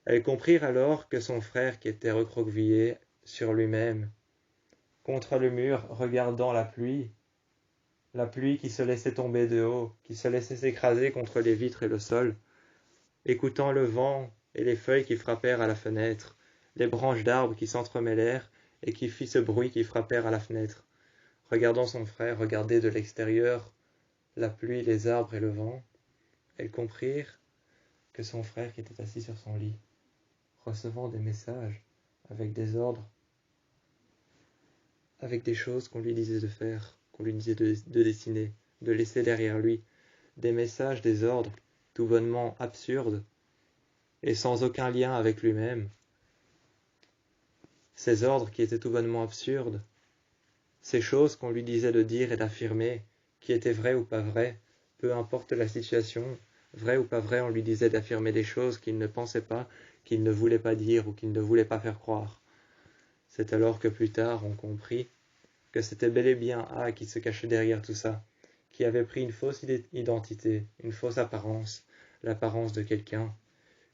Elles comprirent alors que son frère, qui était recroquevillé sur lui-même, contre le mur, regardant la pluie qui se laissait tomber de haut, qui se laissait s'écraser contre les vitres et le sol, écoutant le vent et les feuilles qui frappèrent à la fenêtre, les branches d'arbres qui s'entremêlèrent et qui fit ce bruit qui frappèrent à la fenêtre, regardant son frère regarder de l'extérieur la pluie, les arbres et le vent. Elles comprirent que son frère qui était assis sur son lit, recevant des messages avec des ordres, avec des choses qu'on lui disait de faire, qu'on lui disait de dessiner, de laisser derrière lui, des messages, des ordres, tout bonnement absurdes, et sans aucun lien avec lui-même. Ces ordres qui étaient tout bonnement absurdes, ces choses qu'on lui disait de dire et d'affirmer, qui étaient vraies ou pas vraies, peu importe la situation, vrai ou pas vrai, on lui disait d'affirmer des choses qu'il ne pensait pas, qu'il ne voulait pas dire ou qu'il ne voulait pas faire croire. C'est alors que plus tard on comprit que c'était bel et bien A qui se cachait derrière tout ça, qui avait pris une fausse identité, une fausse apparence, l'apparence de quelqu'un,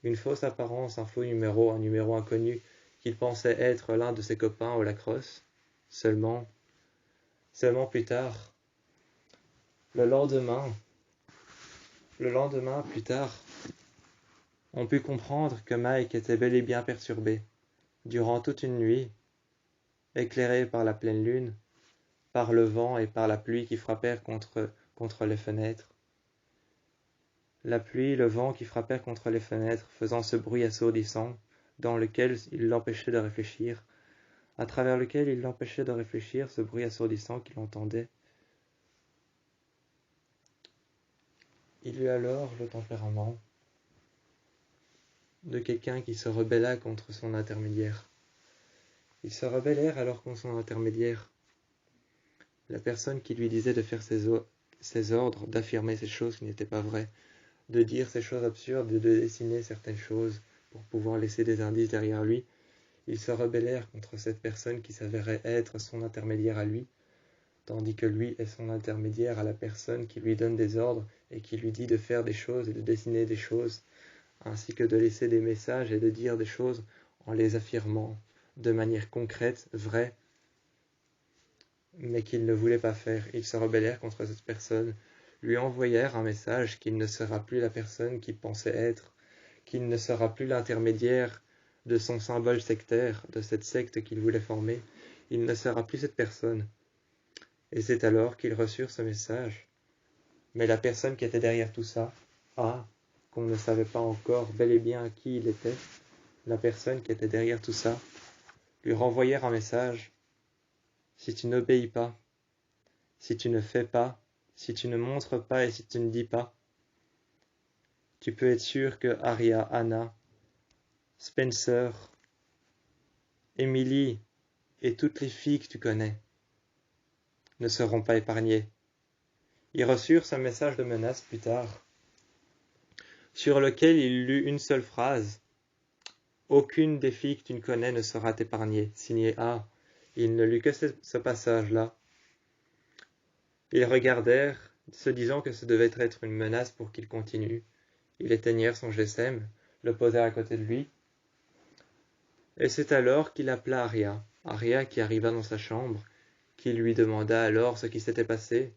une fausse apparence, un faux numéro, un numéro inconnu, qu'il pensait être l'un de ses copains au lacrosse. Seulement plus tard, le lendemain plus tard, on put comprendre que Mike était bel et bien perturbé, durant toute une nuit, éclairé par la pleine lune, par le vent et par la pluie qui frappèrent contre les fenêtres. La pluie, le vent qui frappèrent contre les fenêtres, faisant ce bruit assourdissant, dans lequel il l'empêchait de réfléchir, à travers lequel il l'empêchait de réfléchir, ce bruit assourdissant qu'il entendait. Il eut alors le tempérament de quelqu'un qui se rebella contre son intermédiaire. Ils se rebellèrent alors contre son intermédiaire. La personne qui lui disait de faire ses ordres, d'affirmer ces choses qui n'étaient pas vraies, de dire ces choses absurdes, de dessiner certaines choses pour pouvoir laisser des indices derrière lui. Ils se rebellèrent contre cette personne qui s'avérait être son intermédiaire à lui, tandis que lui est son intermédiaire à la personne qui lui donne des ordres et qui lui dit de faire des choses et de dessiner des choses, ainsi que de laisser des messages et de dire des choses en les affirmant de manière concrète, vraie, mais qu'il ne voulait pas faire. Ils se rebellèrent contre cette personne, lui envoyèrent un message qu'il ne sera plus la personne qu'il pensait être, qu'il ne sera plus l'intermédiaire de son symbole sectaire, de cette secte qu'il voulait former. Il ne sera plus cette personne. Et c'est alors qu'ils reçurent ce message. Mais la personne qui était derrière tout ça, qu'on ne savait pas encore bel et bien qui il était, la personne qui était derrière tout ça, lui renvoyèrent un message. Si tu n'obéis pas, si tu ne fais pas, si tu ne montres pas et si tu ne dis pas, tu peux être sûr que Arya, Anna, Spencer, Emily et toutes les filles que tu connais ne seront pas épargnées. Ils reçurent ce message de menace plus tard, sur lequel il lut une seule phrase. Aucune des filles que tu ne connais ne sera épargnée. Signé A. Il ne lut que ce passage-là. Ils regardèrent, se disant que ce devait être une menace pour qu'il continue. Ils éteignirent son GSM, le posèrent à côté de lui. Et c'est alors qu'il appela Arya. Arya qui arriva dans sa chambre, qui lui demanda alors ce qui s'était passé.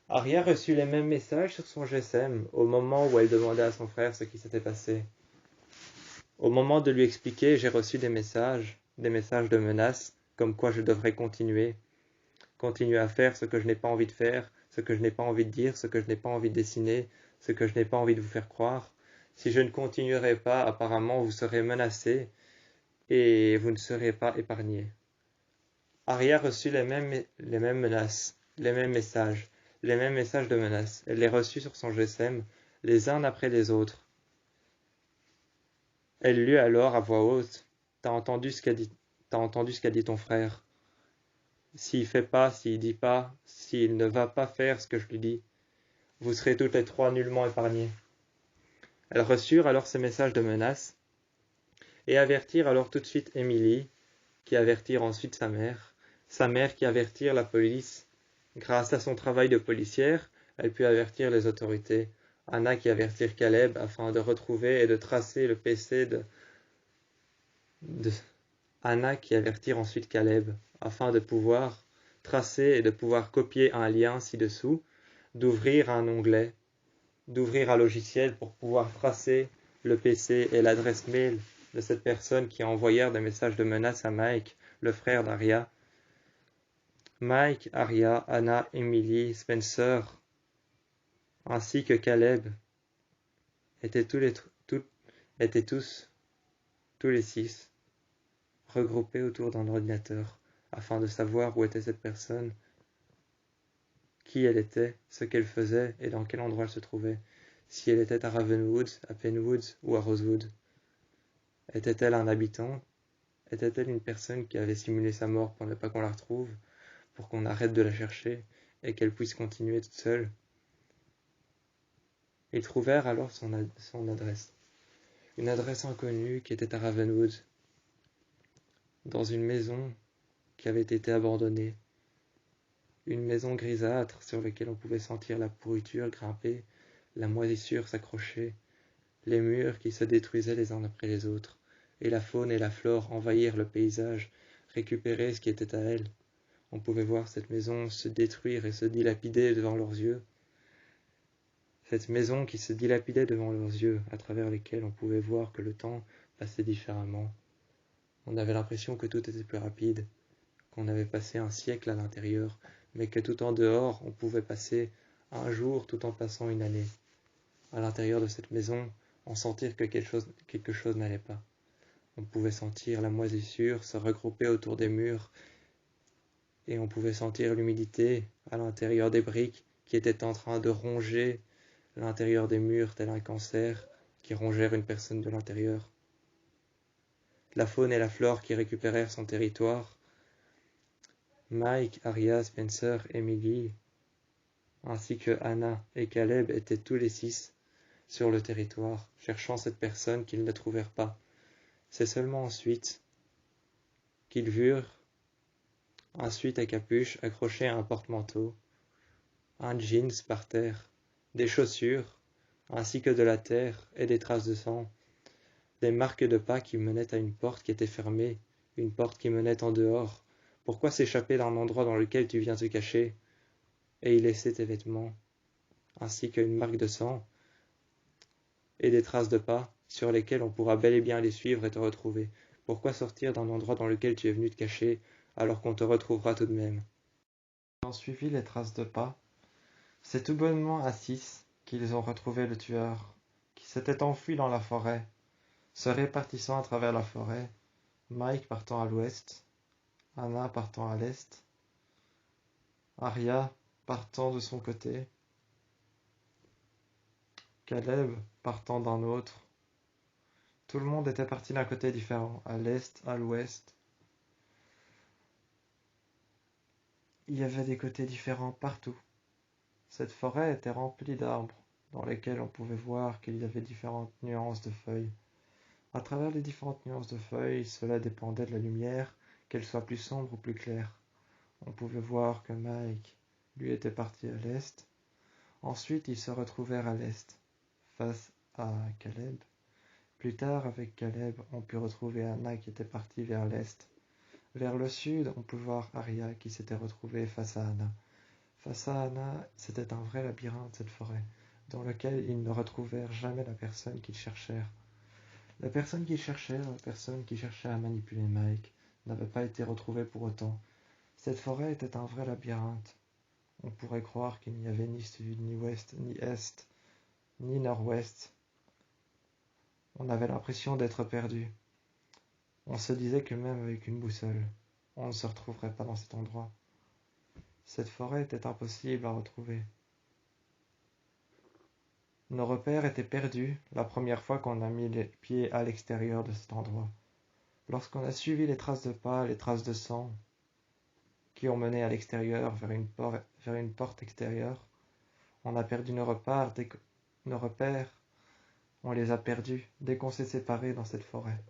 Arya reçut les mêmes messages sur son GSM au moment où elle demandait à son frère ce qui s'était passé. Au moment de lui expliquer, j'ai reçu des messages de menaces, comme quoi je devrais continuer à faire ce que je n'ai pas envie de faire, ce que je n'ai pas envie de dire, ce que je n'ai pas envie de dessiner, ce que je n'ai pas envie de vous faire croire. Si je ne continuerai pas, apparemment vous serez menacés et vous ne serez pas épargnés. Arya reçut les mêmes menaces, les mêmes messages de menaces. Elle les reçut sur son GSM, les uns après les autres. Elle lut alors à voix haute. T'as entendu ce qu'a dit ton frère. S'il fait pas, s'il dit pas, s'il ne va pas faire ce que je lui dis, vous serez toutes les trois nullement épargnés. Elles reçurent alors ces messages de menace et avertirent alors tout de suite Emily, qui avertirent ensuite sa mère qui avertirent la police. Grâce à son travail de policière, elle put avertir les autorités. Anna qui avertirent Caleb afin de retrouver et de tracer le PC de Anna qui avertirent ensuite Caleb afin de pouvoir tracer et de pouvoir copier un lien ci-dessous, d'ouvrir un onglet, d'ouvrir un logiciel pour pouvoir tracer le PC et l'adresse mail de cette personne qui envoyèrent des messages de menace à Mike, le frère d'Arya. Mike, Arya, Anna, Emily, Spencer, ainsi que Caleb étaient tous les 6 regroupés autour d'un ordinateur afin de savoir où était cette personne, qui elle était, ce qu'elle faisait et dans quel endroit elle se trouvait, si elle était à Ravenwoods, à Penwoods ou à Rosewood. Était-elle un habitant? Était-elle une personne qui avait simulé sa mort pour ne pas qu'on la retrouve, pour qu'on arrête de la chercher et qu'elle puisse continuer toute seule? Ils trouvèrent alors son adresse. Une adresse inconnue qui était à Ravenwoods, dans une maison qui avait été abandonnée. Une maison grisâtre sur laquelle on pouvait sentir la pourriture grimper, la moisissure s'accrocher, les murs qui se détruisaient les uns après les autres, et la faune et la flore envahir le paysage, récupérer ce qui était à elle. On pouvait voir cette maison se détruire et se dilapider devant leurs yeux. Cette maison qui se dilapidait devant leurs yeux, à travers lesquels on pouvait voir que le temps passait différemment. On avait l'impression que tout était plus rapide, qu'on avait passé un siècle à l'intérieur, mais que tout en dehors, on pouvait passer un jour tout en passant une année. À l'intérieur de cette maison, on sentait que quelque chose n'allait pas. On pouvait sentir la moisissure se regrouper autour des murs, et on pouvait sentir l'humidité à l'intérieur des briques qui étaient en train de ronger l'intérieur des murs tel un cancer qui rongèrent une personne de l'intérieur. La faune et la flore qui récupérèrent son territoire. Mike, Arya, Spencer, Emily, ainsi que Anna et Caleb étaient tous les 6 sur le territoire, cherchant cette personne qu'ils ne trouvèrent pas. C'est seulement ensuite qu'ils virent un suite à capuche accroché à un porte-manteau, un jeans par terre, des chaussures, ainsi que de la terre et des traces de sang, des marques de pas qui menaient à une porte qui était fermée, une porte qui menait en dehors. Pourquoi s'échapper d'un endroit dans lequel tu viens te cacher et y laisser tes vêtements, ainsi qu'une marque de sang et des traces de pas, sur lesquelles on pourra bel et bien les suivre et te retrouver. Pourquoi sortir d'un endroit dans lequel tu es venu te cacher, alors qu'on te retrouvera tout de même? Ils ont suivi les traces de pas. C'est tout bonnement à 6 qu'ils ont retrouvé le tueur, qui s'était enfui dans la forêt, se répartissant à travers la forêt, Mike partant à l'ouest, Anna partant à l'est, Arya partant de son côté, Caleb partant d'un autre. Tout le monde était parti d'un côté différent, à l'est, à l'ouest. Il y avait des côtés différents partout. Cette forêt était remplie d'arbres, dans lesquels on pouvait voir qu'il y avait différentes nuances de feuilles. À travers les différentes nuances de feuilles, cela dépendait de la lumière, qu'elle soit plus sombre ou plus claire. On pouvait voir que Mike, lui, était parti à l'est. Ensuite, ils se retrouvèrent à l'est, face à Caleb. Plus tard, avec Caleb, on put retrouver Anna qui était partie vers l'est. Vers le sud, on peut voir Arya qui s'était retrouvée face à Anna. Face à Anna, c'était un vrai labyrinthe, cette forêt, dans lequel ils ne retrouvèrent jamais la personne qu'ils cherchèrent. La personne qu'ils cherchaient, la personne qui cherchait à manipuler Mike, n'avait pas été retrouvée pour autant. Cette forêt était un vrai labyrinthe. On pourrait croire qu'il n'y avait ni sud, ni ouest, ni est, ni nord-ouest. On avait l'impression d'être perdu. On se disait que même avec une boussole, on ne se retrouverait pas dans cet endroit. Cette forêt était impossible à retrouver. Nos repères étaient perdus la première fois qu'on a mis les pieds à l'extérieur de cet endroit. Lorsqu'on a suivi les traces de pas, les traces de sang, qui ont mené à l'extérieur vers une porte extérieure, on a perdu nos repères, on les a perdus dès qu'on s'est séparés dans cette forêt.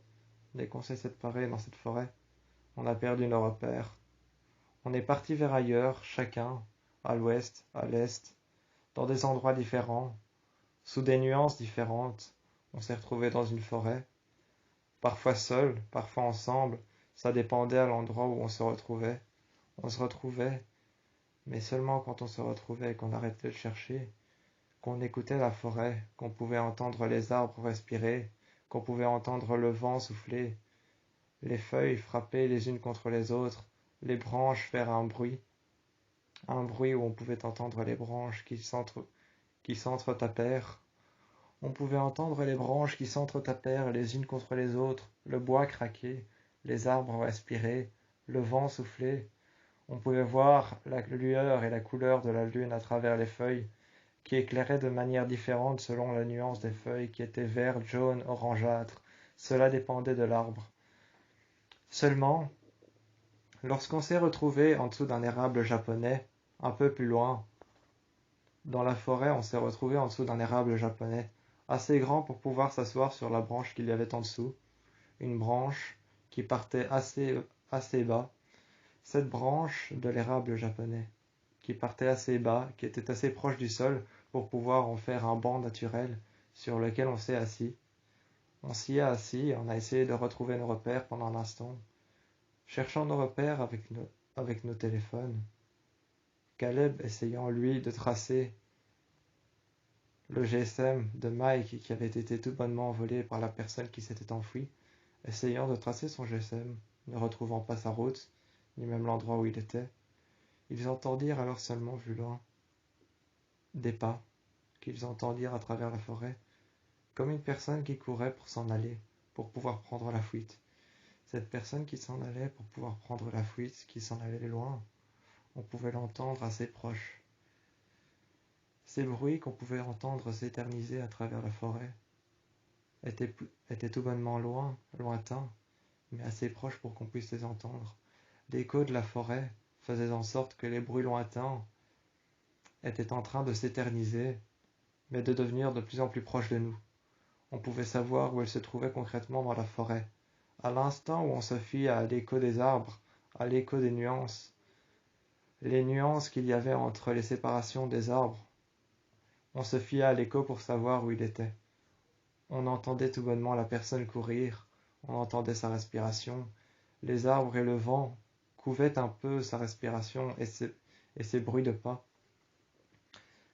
Dès qu'on s'est séparés dans cette forêt, on a perdu nos repères. On est parti vers ailleurs, chacun, à l'ouest, à l'est, dans des endroits différents, sous des nuances différentes. On s'est retrouvés dans une forêt, parfois seul, parfois ensemble, ça dépendait à l'endroit où on se retrouvait. On se retrouvait, mais seulement quand on se retrouvait et qu'on arrêtait de chercher, qu'on écoutait la forêt, qu'on pouvait entendre les arbres respirer, qu'on pouvait entendre le vent souffler, les feuilles frapper les unes contre les autres, les branches faire un bruit où on pouvait entendre les branches qui s'entretapèrent. On pouvait entendre les branches qui s'entretapèrent les unes contre les autres, le bois craquer, les arbres respirer, le vent souffler. On pouvait voir la lueur et la couleur de la lune à travers les feuilles, qui éclairaient de manière différente selon la nuance des feuilles, qui étaient vert, jaune, orangeâtre. Cela dépendait de l'arbre. Seulement, lorsqu'on s'est retrouvé en dessous d'un érable japonais, un peu plus loin, dans la forêt, on s'est retrouvé en dessous d'un érable japonais, assez grand pour pouvoir s'asseoir sur la branche qu'il y avait en dessous, une branche qui partait assez bas. Cette branche de l'érable japonais, qui partait assez bas, qui était assez proche du sol pour pouvoir en faire un banc naturel sur lequel on s'est assis. On s'y est assis et on a essayé de retrouver nos repères pendant un instant, cherchant nos repères avec nos téléphones. Caleb essayant, lui, de tracer le GSM de Mike qui avait été tout bonnement volé par la personne qui s'était enfuie, essayant de tracer son GSM, ne retrouvant pas sa route, ni même l'endroit où il était. Ils entendirent alors seulement, vu loin, des pas qu'ils entendirent à travers la forêt, comme une personne qui courait pour s'en aller, pour pouvoir prendre la fuite. Cette personne qui s'en allait pour pouvoir prendre la fuite, qui s'en allait loin, on pouvait l'entendre assez proche. Ces bruits qu'on pouvait entendre s'éterniser à travers la forêt étaient tout bonnement lointains, mais assez proches pour qu'on puisse les entendre. L'écho de la forêt faisait en sorte que les bruits lointains étaient en train de s'éterniser, mais de devenir de plus en plus proches de nous. On pouvait savoir où elle se trouvait concrètement dans la forêt. À l'instant où on se fie à l'écho des arbres, à l'écho des nuances, les nuances qu'il y avait entre les séparations des arbres, on se fiait à l'écho pour savoir où il était. On entendait tout bonnement la personne courir, on entendait sa respiration. Les arbres et le vent couvaient un peu sa respiration et ses bruits de pas.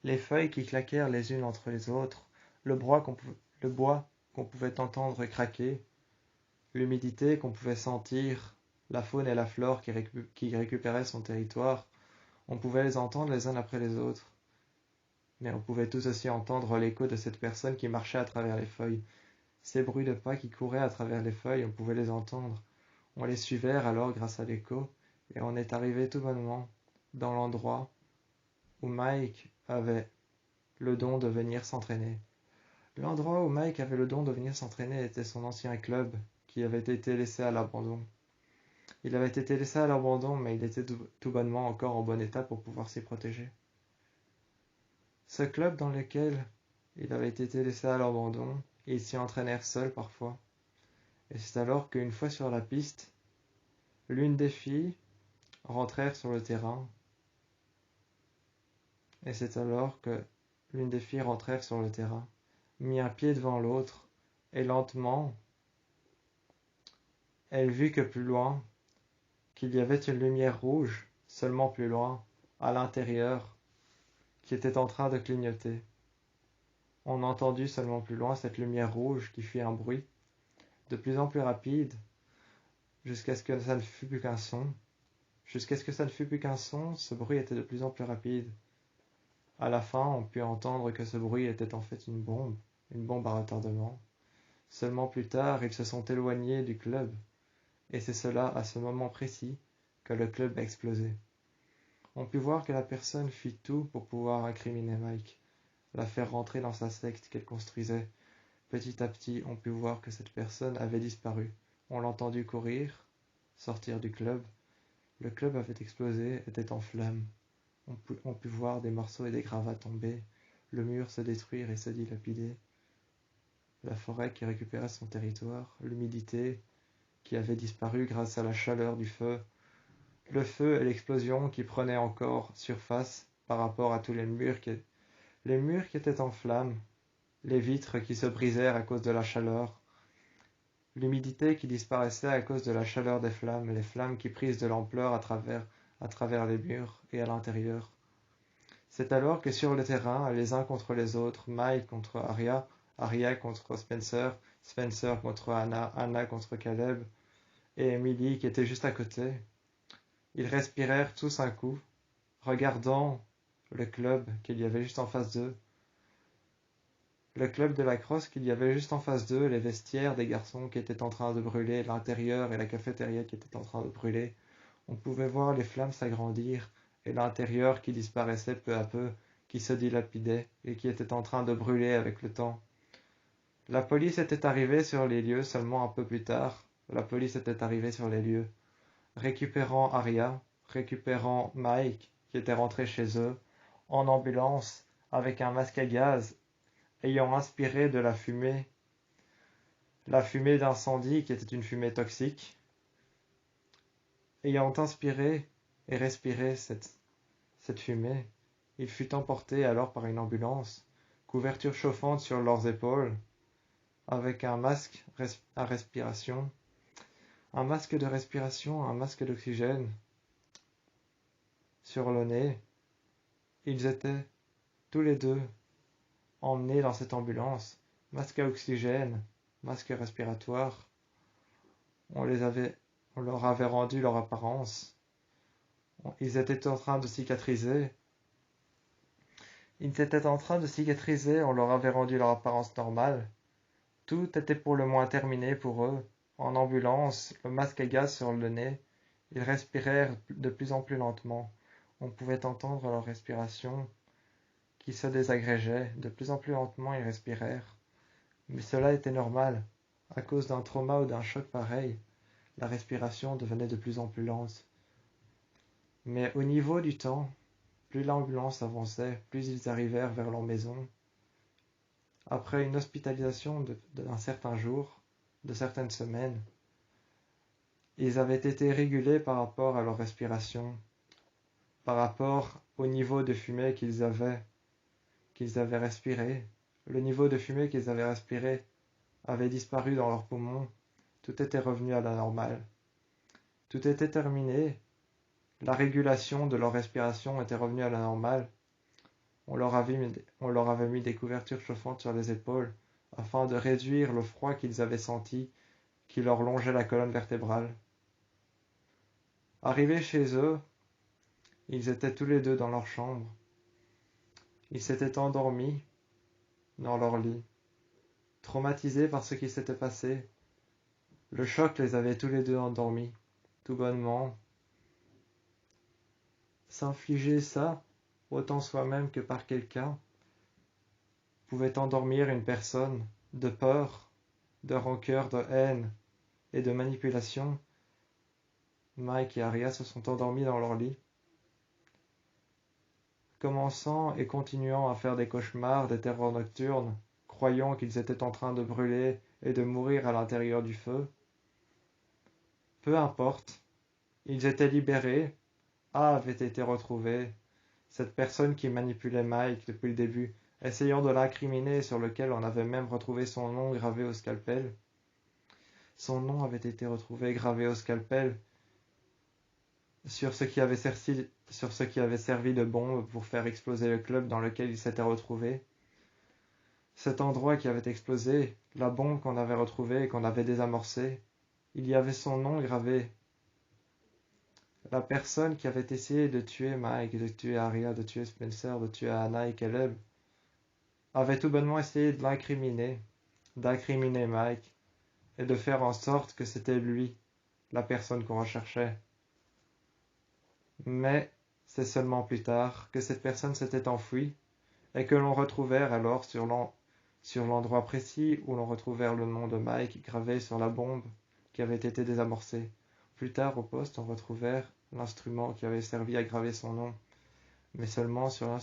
Les feuilles qui claquèrent les unes entre les autres, le le bois qu'on pouvait entendre craquer, l'humidité qu'on pouvait sentir, la faune et la flore qui récupéraient son territoire. On pouvait les entendre les uns après les autres, mais on pouvait tous aussi entendre l'écho de cette personne qui marchait à travers les feuilles. Ces bruits de pas qui couraient à travers les feuilles, on pouvait les entendre. On les suivait alors grâce à l'écho, et on est arrivé tout bonnement dans l'endroit où Mike avait le don de venir s'entraîner. L'endroit où Mike avait le don de venir s'entraîner était son ancien club, qui avait été laissé à l'abandon. Il avait été laissé à l'abandon, mais il était tout bonnement encore en bon état pour pouvoir s'y protéger. Ce club dans lequel il avait été laissé à l'abandon, ils s'y entraînèrent seuls parfois. Et c'est alors qu'une fois sur la piste, l'une des filles rentrèrent sur le terrain. Et c'est alors que l'une des filles rentrèrent sur le terrain, mit un pied devant l'autre, et lentement, elle vit que plus loin, qu'il y avait une lumière rouge, seulement plus loin, à l'intérieur, qui était en train de clignoter. On entendit seulement plus loin cette lumière rouge qui fit un bruit, de plus en plus rapide, jusqu'à ce que ça ne fût plus qu'un son. Jusqu'à ce que ça ne fût plus qu'un son, ce bruit était de plus en plus rapide. À la fin, on put entendre que ce bruit était en fait une bombe à retardement. Seulement plus tard, ils se sont éloignés du club, et c'est cela, à ce moment précis, que le club a explosé. On put voir que la personne fit tout pour pouvoir incriminer Mike, la faire rentrer dans sa secte qu'elle construisait. Petit à petit, on put voir que cette personne avait disparu. On l'a entendu courir, sortir du club. Le club avait explosé, était en flammes. On put voir des morceaux et des gravats tomber, le mur se détruire et se dilapider, la forêt qui récupérait son territoire, l'humidité qui avait disparu grâce à la chaleur du feu, le feu et l'explosion qui prenaient encore surface par rapport à tous les murs qui étaient en flammes, les vitres qui se brisèrent à cause de la chaleur, l'humidité qui disparaissait à cause de la chaleur des flammes, les flammes qui prirent de l'ampleur à travers les murs et à l'intérieur. C'est alors que sur le terrain, les uns contre les autres, Mike contre Arya, Arya contre Spencer, Spencer contre Anna, Anna contre Caleb, et Emily qui était juste à côté, ils respirèrent tous un coup, regardant le club qu'il y avait juste en face d'eux. Le club de la crosse qu'il y avait juste en face d'eux, les vestiaires des garçons qui étaient en train de brûler, l'intérieur et la cafétéria qui étaient en train de brûler. On pouvait voir les flammes s'agrandir et l'intérieur qui disparaissait peu à peu, qui se dilapidait et qui était en train de brûler avec le temps. La police était arrivée sur les lieux seulement un peu plus tard. La police était arrivée sur les lieux, récupérant Arya, récupérant Mike, qui était rentré chez eux, en ambulance, avec un masque à gaz, ayant inspiré de la fumée d'incendie qui était une fumée toxique, ayant inspiré et respiré cette fumée, il fut emporté alors par une ambulance, couverture chauffante sur leurs épaules, avec un masque à respiration, un masque de respiration, un masque d'oxygène sur le nez. Ils étaient tous les deux emmenés dans cette ambulance, masque à oxygène, masque respiratoire. On leur avait rendu leur apparence. Ils étaient en train de cicatriser. On leur avait rendu leur apparence normale. Tout était pour le moins terminé pour eux. En ambulance, le masque à gaz sur le nez, ils respirèrent de plus en plus lentement. On pouvait entendre leur respiration qui se désagrégeait. De plus en plus lentement, ils respirèrent. Mais cela était normal. À cause d'un trauma ou d'un choc pareil, la respiration devenait de plus en plus lente. Mais au niveau du temps, plus l'ambulance avançait, plus ils arrivèrent vers leur maison. Après une hospitalisation d'un certain jour, de certaines semaines, ils avaient été régulés par rapport à leur respiration, par rapport au niveau de fumée qu'ils avaient respiré. Le niveau de fumée qu'ils avaient respiré avait disparu dans leurs poumons. Tout était revenu à la normale. Tout était terminé. La régulation de leur respiration était revenue à la normale. On leur avait mis des couvertures chauffantes sur les épaules, afin de réduire le froid qu'ils avaient senti, qui leur longeait la colonne vertébrale. Arrivés chez eux, ils étaient tous les deux dans leur chambre. Ils s'étaient endormis dans leur lit, traumatisés par ce qui s'était passé. Le choc les avait tous les deux endormis, tout bonnement. S'infliger ça, autant soi-même que par quelqu'un, pouvait endormir une personne de peur, de rancœur, de haine et de manipulation. Mike et Aria se sont endormis dans leur lit, commençant et continuant à faire des cauchemars, des terreurs nocturnes, croyant qu'ils étaient en train de brûler et de mourir à l'intérieur du feu. Peu importe, ils étaient libérés, A avait été retrouvé, cette personne qui manipulait Mike depuis le début, essayant de l'incriminer, sur lequel on avait même retrouvé son nom gravé au scalpel. Son nom avait été retrouvé gravé au scalpel sur ce qui avait servi de bombe pour faire exploser le club dans lequel il s'était retrouvé. Cet endroit qui avait explosé, la bombe qu'on avait retrouvée et qu'on avait désamorcée, il y avait son nom gravé. La personne qui avait essayé de tuer Mike, de tuer Aria, de tuer Spencer, de tuer Anna et Caleb, avait tout bonnement essayé de d'incriminer Mike, et de faire en sorte que c'était lui, la personne qu'on recherchait. Mais c'est seulement plus tard que cette personne s'était enfuie, et que l'on retrouvait alors sur l'endroit précis où l'on retrouvait le nom de Mike gravé sur la bombe qui avait été désamorcée. Plus tard au poste, on retrouvait l'instrument qui avait servi à graver son nom. Mais seulement sur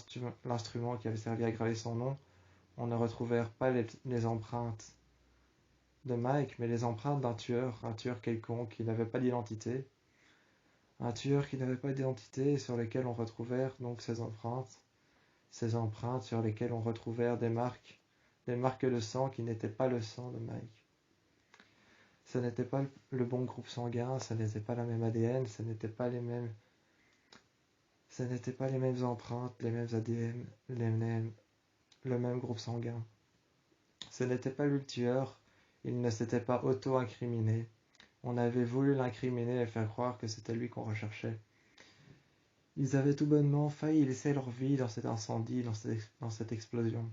l'instrument qui avait servi à graver son nom, on ne retrouvait pas les empreintes de Mike, mais les empreintes un tueur quelconque qui n'avait pas d'identité. Un tueur qui n'avait pas d'identité et sur lequel on retrouvait donc ces empreintes sur lesquelles on retrouvait des marques de sang qui n'étaient pas le sang de Mike. Ce n'était pas le bon groupe sanguin, ce n'était pas la même ADN, ce n'était pas les mêmes empreintes, les mêmes ADN, le même groupe sanguin. Ce n'était pas lui le tueur, il ne s'était pas auto-incriminé. On avait voulu l'incriminer et faire croire que c'était lui qu'on recherchait. Ils avaient tout bonnement failli laisser leur vie dans cet incendie, dans cette explosion.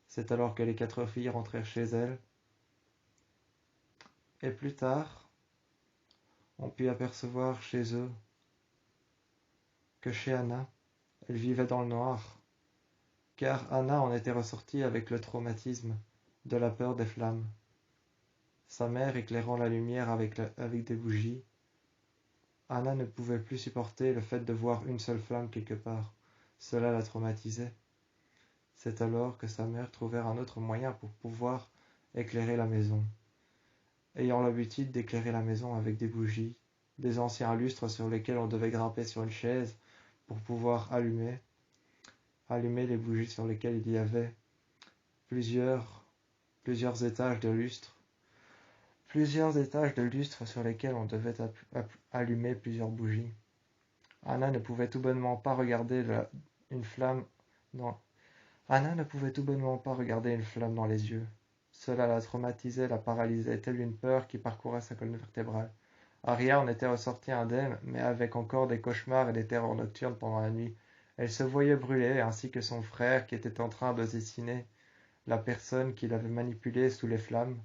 C'est alors que les 4 filles rentrèrent chez elles. Et plus tard, on put apercevoir chez eux que chez Anna, elle vivait dans le noir, car Anna en était ressortie avec le traumatisme de la peur des flammes. Sa mère éclairant la lumière avec des bougies, Anna ne pouvait plus supporter le fait de voir une seule flamme quelque part. Cela la traumatisait. C'est alors que sa mère trouvèrent un autre moyen pour pouvoir éclairer la maison. Ayant l'habitude d'éclairer la maison avec des bougies, des anciens lustres sur lesquels on devait grimper sur une chaise pour pouvoir allumer les bougies sur lesquelles il y avait plusieurs étages de lustres, sur lesquels on devait allumer plusieurs bougies. Anna ne pouvait tout bonnement pas regarder une flamme dans Anna ne pouvait tout bonnement pas regarder une flamme dans les yeux. Cela la traumatisait, la paralysait, telle une peur qui parcourait sa colonne vertébrale. Aria en était ressortie indemne, mais avec encore des cauchemars et des terreurs nocturnes pendant la nuit. Elle se voyait brûler, ainsi que son frère qui était en train de dessiner la personne qui l'avait manipulée sous les flammes.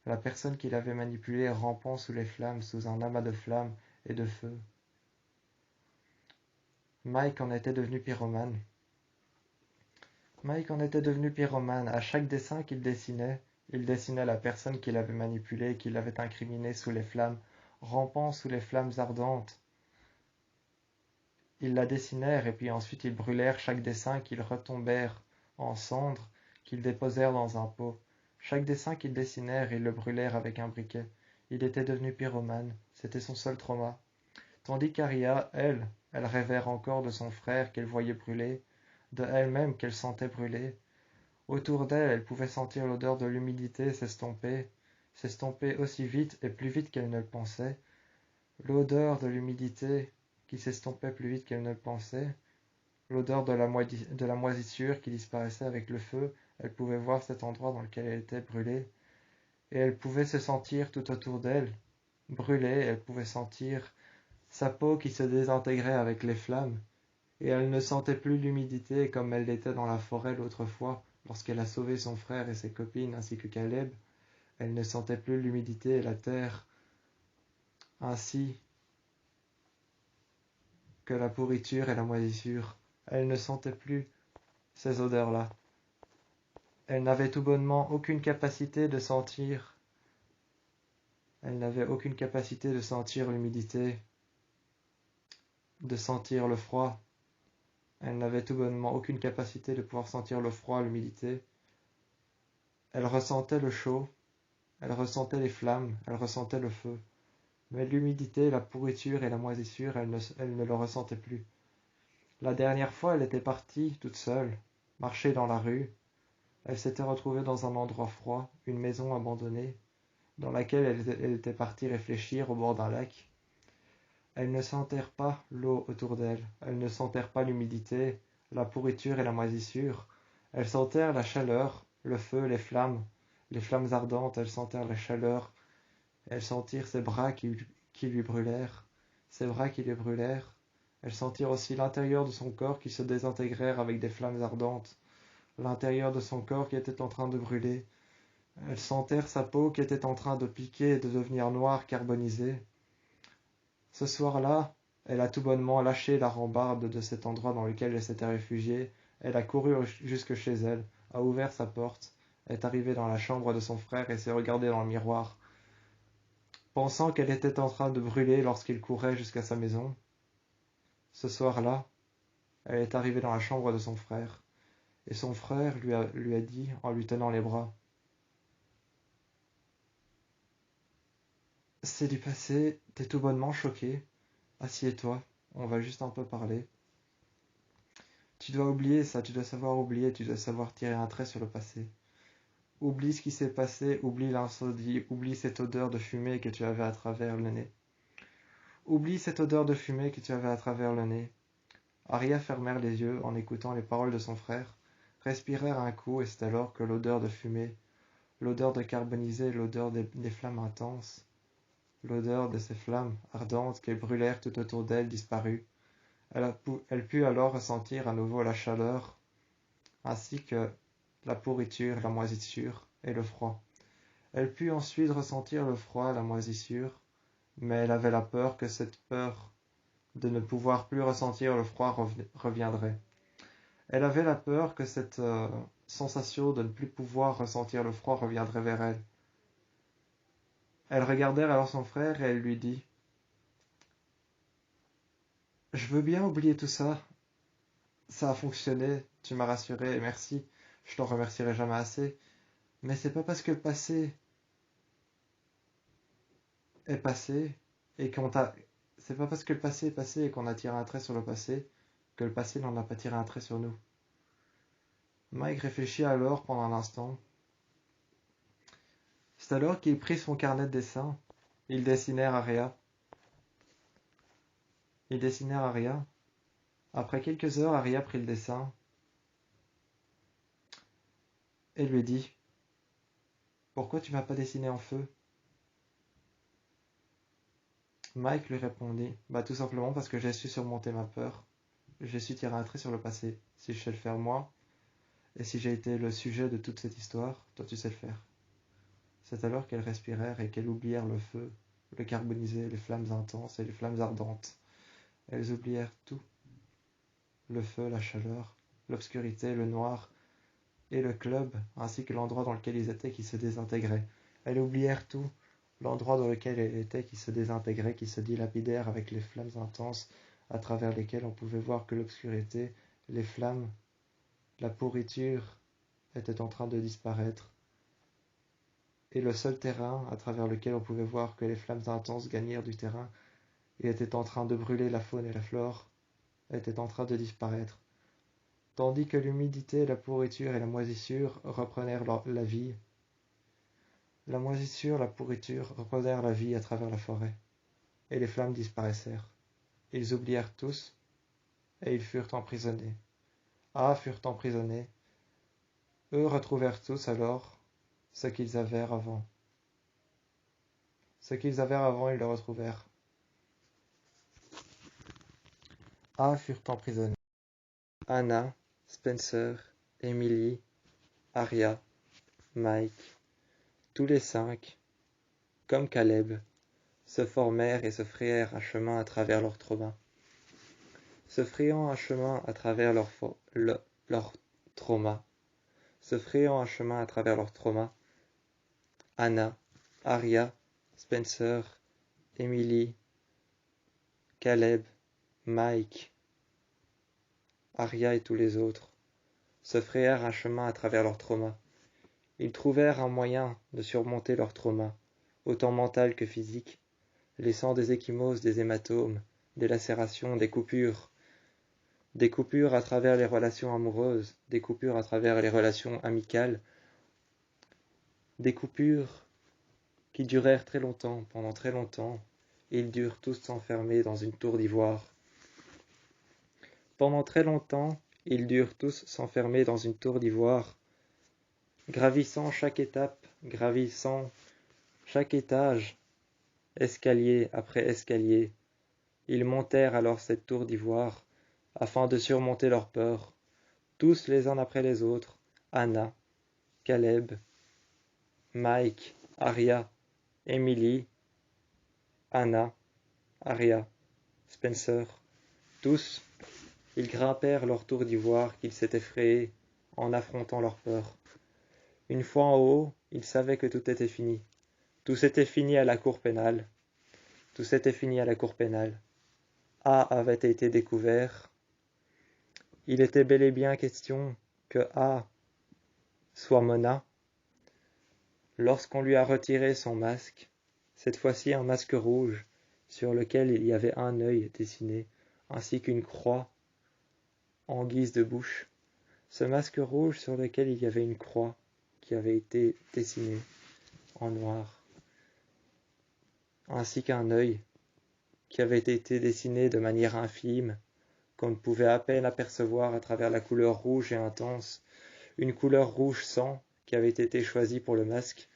La personne qui l'avait manipulée rampant sous les flammes, sous un amas de flammes et de feu. Mike en était devenu pyromane. À chaque dessin qu'il dessinait, il dessinait la personne qu'il avait manipulée, qu'il avait incriminée sous les flammes, rampant sous les flammes ardentes. Ils la dessinèrent et puis ensuite ils brûlèrent chaque dessin qu'ils retombèrent en cendres, qu'ils déposèrent dans un pot. Chaque dessin qu'ils dessinèrent, ils le brûlèrent avec un briquet. Il était devenu pyromane, c'était son seul trauma. Tandis qu'Aria, elle rêvait encore de son frère qu'elle voyait brûler, de elle-même qu'elle sentait brûler. Autour d'elle, elle pouvait sentir l'odeur de l'humidité s'estomper aussi vite et plus vite qu'elle ne le pensait. L'odeur de l'humidité qui s'estompait plus vite qu'elle ne le pensait. L'odeur de la moisissure qui disparaissait avec le feu, Elle pouvait voir cet endroit dans lequel elle était brûlée, et elle pouvait se sentir tout autour d'elle, brûlée. Elle pouvait sentir sa peau qui se désintégrait avec les flammes, et elle ne sentait plus l'humidité comme elle l'était dans la forêt l'autre fois, lorsqu'elle a sauvé son frère et ses copines ainsi que Caleb. Elle ne sentait plus l'humidité et la terre, ainsi que la pourriture et la moisissure. Elle ne sentait plus ces odeurs-là. Elle n'avait tout bonnement aucune capacité de sentir. Elle n'avait aucune capacité de sentir l'humidité, de sentir le froid. Elle n'avait tout bonnement aucune capacité de pouvoir sentir le froid, l'humidité. Elle ressentait le chaud, elle ressentait les flammes, elle ressentait le feu. Mais l'humidité, la pourriture et la moisissure, elle ne le ressentait plus. La dernière fois, elle était partie toute seule, marcher dans la rue. Elle s'était retrouvée dans un endroit froid, une maison abandonnée, dans laquelle elle était partie réfléchir au bord d'un lac. Elle ne sentait pas l'eau autour d'elle, elle ne sentait pas l'humidité, la pourriture et la moisissure. Elle sentait la chaleur, le feu, les flammes ardentes. Elle sentait la chaleur, elle sentit ses bras qui lui brûlèrent, ses bras qui lui brûlèrent. Elle sentit aussi l'intérieur de son corps qui se désintégrèrent avec des flammes ardentes, l'intérieur de son corps qui était en train de brûler. Elle sentait sa peau qui était en train de piquer et de devenir noire, carbonisée. Ce soir-là, elle a tout bonnement lâché la rambarde de cet endroit dans lequel elle s'était réfugiée. Elle a couru jusque chez elle, a ouvert sa porte, est arrivée dans la chambre de son frère et s'est regardée dans le miroir, pensant qu'elle était en train de brûler lorsqu'il courait jusqu'à sa maison. Ce soir-là, elle est arrivée dans la chambre de son frère, et son frère lui a dit, en lui tenant les bras, « C'est du passé, t'es tout bonnement choqué. Assieds-toi, on va juste un peu parler. Tu dois oublier ça, tu dois savoir oublier, tu dois savoir tirer un trait sur le passé. Oublie ce qui s'est passé, oublie l'incendie, oublie cette odeur de fumée que tu avais à travers le nez. Oublie cette odeur de fumée que tu avais à travers le nez. » Aria fermèrent les yeux en écoutant les paroles de son frère, respirèrent un coup, et c'est alors que l'odeur de fumée, l'odeur de carbonisé, l'odeur des flammes intenses, l'odeur de ces flammes ardentes qui brûlèrent tout autour d'elle disparut. Elle put alors ressentir à nouveau la chaleur, ainsi que la pourriture, la moisissure et le froid. Elle put ensuite ressentir le froid, la moisissure, mais elle avait la peur que cette peur de ne pouvoir plus ressentir le froid reviendrait. Elle avait la peur que cette sensation de ne plus pouvoir ressentir le froid reviendrait vers elle. Elle regardait alors son frère et elle lui dit, « Je veux bien oublier tout ça. Ça a fonctionné, tu m'as rassuré et merci. Je t'en remercierai jamais assez. Mais c'est pas parce que le passé est passé et qu'on t'a... C'est pas parce que le passé est passé et qu'on a tiré un trait sur le passé que le passé n'en a pas tiré un trait sur nous. » Mike réfléchit alors pendant un instant. C'est alors qu'il prit son carnet de dessin. Ils dessinèrent Aria. Après quelques heures, Aria prit le dessin et lui dit, « Pourquoi tu m'as pas dessiné en feu ?» Mike lui répondit, « Bah tout simplement parce que j'ai su surmonter ma peur. J'ai su tirer un trait sur le passé. Si je sais le faire moi, et si j'ai été le sujet de toute cette histoire, toi tu sais le faire. » C'est alors qu'elles respirèrent et qu'elles oublièrent le feu, le carbonisé, les flammes intenses et les flammes ardentes. Elles oublièrent tout. Le feu, la chaleur, l'obscurité, le noir, et le club, ainsi que l'endroit dans lequel ils étaient qui se désintégrait. Elles oublièrent tout, l'endroit dans lequel elles étaient qui se désintégrait, qui se dilapidèrent avec les flammes intenses à travers lesquelles on pouvait voir que l'obscurité, les flammes, la pourriture étaient en train de disparaître. Et le seul terrain à travers lequel on pouvait voir que les flammes intenses gagnèrent du terrain et étaient en train de brûler la faune et la flore, était en train de disparaître, tandis que l'humidité, la pourriture et la moisissure reprenèrent la vie. La moisissure, la pourriture reprenèrent la vie à travers la forêt, et les flammes disparaissèrent. Ils oublièrent tous, et ils furent emprisonnés. Ah, furent emprisonnés. Eux retrouvèrent tous alors ce qu'ils avaient avant. Ce qu'ils avaient avant, ils le retrouvèrent. Furent emprisonnés. Anna, Spencer, Emily, Arya, Mike, tous les 5, comme Caleb, se formèrent et se frayèrent un chemin à travers leur trauma. Se frayant un chemin à travers leur trauma. Se frayant un chemin à travers leur trauma. Anna, Arya, Spencer, Emily, Caleb, Mike, Arya et tous les autres se frayèrent un chemin à travers leur trauma. Ils trouvèrent un moyen de surmonter leur trauma, autant mental que physique, laissant des ecchymoses, des hématomes, des lacérations, des coupures à travers les relations amoureuses, des coupures à travers les relations amicales, des coupures qui durèrent très longtemps, pendant très longtemps. Ils durent tous s'enfermer dans une tour d'ivoire. Pendant très longtemps, ils durent tous s'enfermer dans une tour d'ivoire, gravissant chaque étape, gravissant chaque étage, escalier après escalier. Ils montèrent alors cette tour d'ivoire, afin de surmonter leur peur, tous les uns après les autres, Anna, Caleb, Mike, Arya, Emily, Anna, Arya, Spencer, tous, ils grimpèrent leur tour d'ivoire qu'ils s'étaient frayée en affrontant leur peur. Une fois en haut, ils savaient que tout était fini. Tout s'était fini à la cour pénale. Tout s'était fini à la cour pénale. A avait été découvert. Il était bel et bien question que A soit Mona. Lorsqu'on lui a retiré son masque, cette fois-ci un masque rouge, sur lequel il y avait un œil dessiné, ainsi qu'une croix en guise de bouche. Ce masque rouge sur lequel il y avait une croix qui avait été dessinée en noir, ainsi qu'un œil qui avait été dessiné de manière infime, qu'on ne pouvait à peine apercevoir à travers la couleur rouge et intense, une couleur rouge sang qui avait été choisie pour le masque,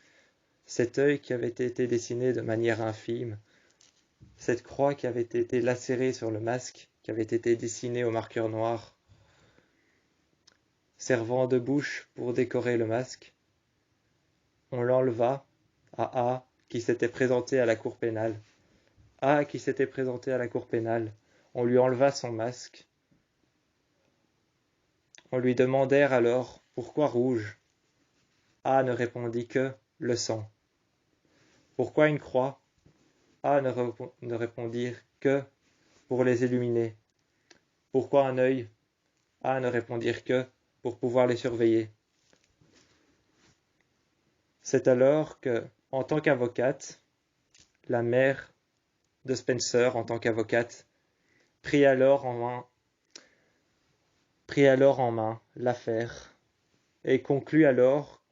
cet œil qui avait été dessiné de manière infime, cette croix qui avait été lacérée sur le masque, qui avait été dessinée au marqueur noir, servant de bouche pour décorer le masque. On l'enleva à A qui s'était présenté à la cour pénale. A qui s'était présenté à la cour pénale. On lui enleva son masque. On lui demandèrent alors pourquoi rouge. A ne répondit que le sang. Pourquoi une croix? A ne répondit que pour les illuminer. Pourquoi un œil? A ne répondirent que pour pouvoir les surveiller. C'est alors que, en tant qu'avocate, la mère de Spencer, en tant qu'avocate, prit alors en main l'affaire et conclut alors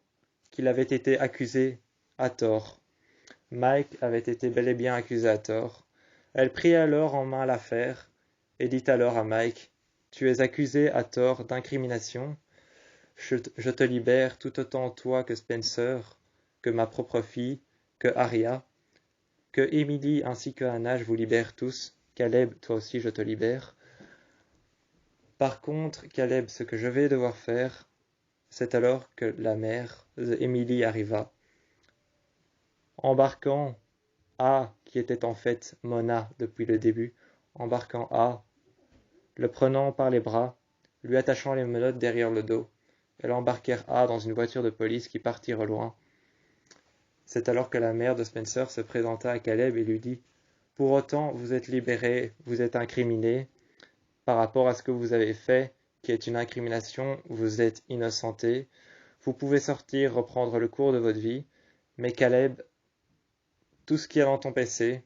qu'il avait été accusé à tort. Mike avait été bel et bien accusé à tort. Elle prit alors en main l'affaire et dit alors à Mike, « Tu es accusé à tort d'incrimination. Je te libère tout autant toi que Spencer, que ma propre fille, que Arya, que Emily ainsi que Anna, je vous libère tous. Caleb, toi aussi je te libère. Par contre, Caleb, ce que je vais devoir faire, c'est alors que la mère d'Emily arriva, embarquant A, qui était en fait Mona depuis le début, embarquant A, le prenant par les bras, lui attachant les menottes derrière le dos. Elles embarquèrent A dans une voiture de police qui partit au loin. C'est alors que la mère de Spencer se présenta à Caleb et lui dit « Pour autant, vous êtes libéré, vous êtes incriminé par rapport à ce que vous avez fait, qui est une incrimination, vous êtes innocenté. Vous pouvez sortir, reprendre le cours de votre vie, mais Caleb, tout ce qui est dans ton PC,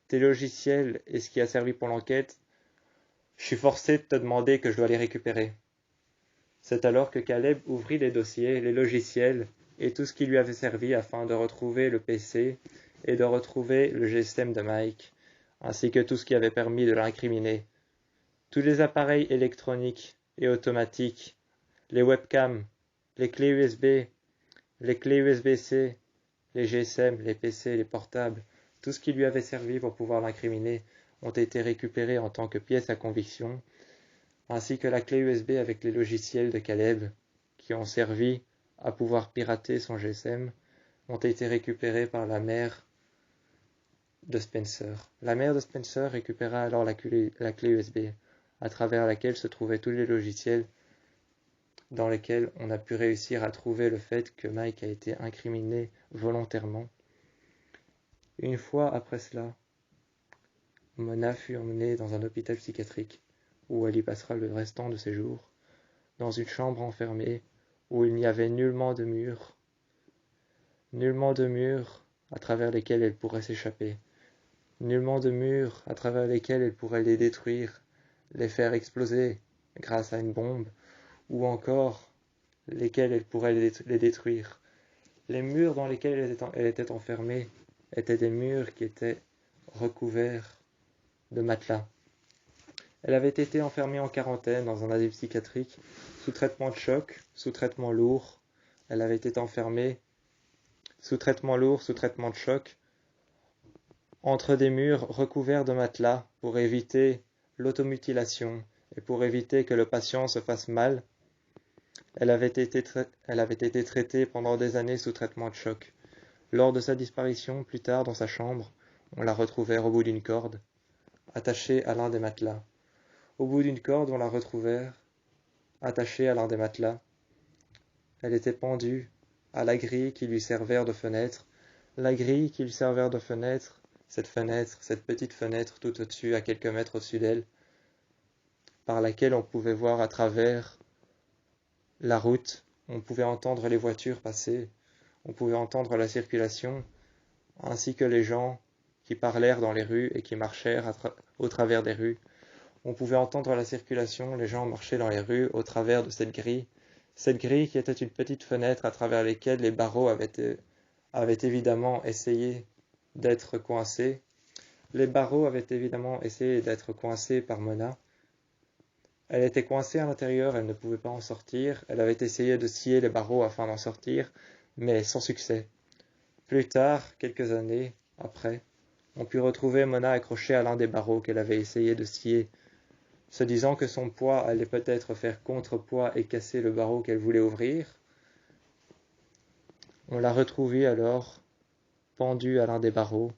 tes logiciels et ce qui a servi pour l'enquête, je suis forcé de te demander que je dois les récupérer. » C'est alors que Caleb ouvrit les dossiers, les logiciels et tout ce qui lui avait servi afin de retrouver le PC et de retrouver le GSM de Mike, ainsi que tout ce qui avait permis de l'incriminer. Tous les appareils électroniques et automatiques, les webcams, les clés USB, les clés USB-C, les GSM, les PC, les portables, tout ce qui lui avait servi pour pouvoir l'incriminer ont été récupérés en tant que pièces à conviction, ainsi que la clé USB avec les logiciels de Caleb, qui ont servi à pouvoir pirater son GSM, ont été récupérés par la mère de Spencer. La mère de Spencer récupéra alors la clé USB, à travers laquelle se trouvaient tous les logiciels dans lesquels on a pu réussir à trouver le fait que Mike a été incriminé volontairement. Une fois après cela, Mona fut emmenée dans un hôpital psychiatrique, où elle y passera le restant de ses jours, dans une chambre enfermée, où il n'y avait nullement de murs à travers lesquels elle pourrait s'échapper, nullement de murs à travers lesquels elle pourrait les détruire, les faire exploser grâce à une bombe, ou encore lesquels elle pourrait les détruire. Les murs dans lesquels elle était enfermée étaient des murs qui étaient recouverts de matelas. Elle avait été enfermée en quarantaine dans un asile psychiatrique, sous traitement de choc, sous traitement lourd. Elle avait été enfermée sous traitement lourd, sous traitement de choc, entre des murs recouverts de matelas pour éviter l'automutilation et pour éviter que le patient se fasse mal. Elle avait été traitée pendant des années sous traitement de choc. Lors de sa disparition, plus tard dans sa chambre, on la retrouvait au bout d'une corde, attachée à l'un des matelas. Au bout d'une corde, on la retrouvait attachée à l'un des matelas. Elle était pendue à la grille qui lui servait de fenêtre. La grille qui lui servait de fenêtre, cette petite fenêtre tout au-dessus, à quelques mètres au-dessus d'elle, par laquelle on pouvait voir à travers la route, on pouvait entendre les voitures passer, on pouvait entendre la circulation, ainsi que les gens qui parlèrent dans les rues et qui marchèrent au travers des rues. On pouvait entendre la circulation, les gens marchaient dans les rues au travers de cette grille qui était une petite fenêtre à travers lesquelles les barreaux avaient évidemment essayé d'être coincés. Les barreaux avaient évidemment essayé d'être coincés par Mona. Elle était coincée à l'intérieur, elle ne pouvait pas en sortir. Elle avait essayé de scier les barreaux afin d'en sortir, mais sans succès. Plus tard, quelques années après, on put retrouver Mona accrochée à l'un des barreaux qu'elle avait essayé de scier, se disant que son poids allait peut-être faire contrepoids et casser le barreau qu'elle voulait ouvrir. On l'a retrouvée alors, pendue à l'un des barreaux,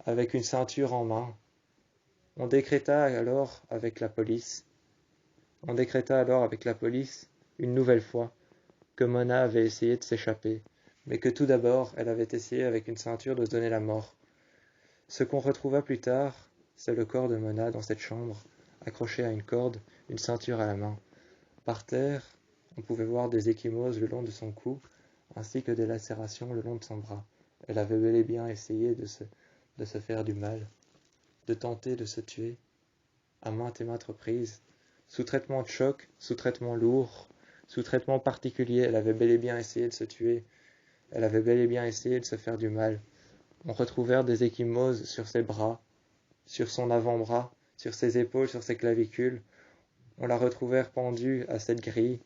avec une ceinture en main. On décréta alors avec la police, une nouvelle fois, que Mona avait essayé de s'échapper, mais que tout d'abord, elle avait essayé avec une ceinture de se donner la mort. Ce qu'on retrouva plus tard, c'est le corps de Mona dans cette chambre, accroché à une corde, une ceinture à la main. Par terre, on pouvait voir des ecchymoses le long de son cou, ainsi que des lacérations le long de son bras. Elle avait bel et bien essayé de se faire du mal, de tenter de se tuer, à maintes et maintes reprises, sous traitement de choc, sous traitement lourd, sous traitement particulier. Elle avait bel et bien essayé de se tuer, elle avait bel et bien essayé de se faire du mal. On retrouvait des ecchymoses sur ses bras, sur son avant-bras, sur ses épaules, sur ses clavicules. On la retrouvait pendue à cette grille.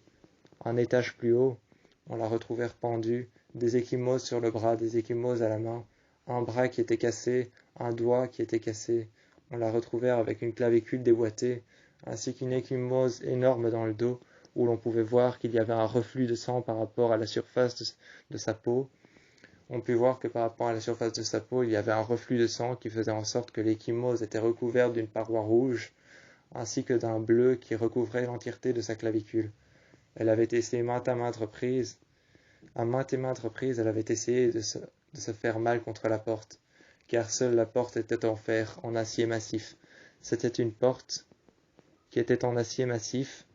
Un étage plus haut, on la retrouvait pendue, des ecchymoses sur le bras, des ecchymoses à la main, un bras qui était cassé, un doigt qui était cassé. On la retrouvait avec une clavicule déboîtée, ainsi qu'une ecchymose énorme dans le dos, où l'on pouvait voir qu'il y avait un reflux de sang par rapport à la surface de sa peau. On put voir que par rapport à la surface de sa peau, il y avait un reflux de sang qui faisait en sorte que l'ecchymose était recouverte d'une paroi rouge, ainsi que d'un bleu qui recouvrait l'entièreté de sa clavicule. Elle avait essayé maintes et maintes reprises, elle avait essayé de se faire mal contre la porte, car seule la porte était en fer, en acier massif. C'était une porte qui était en acier massif,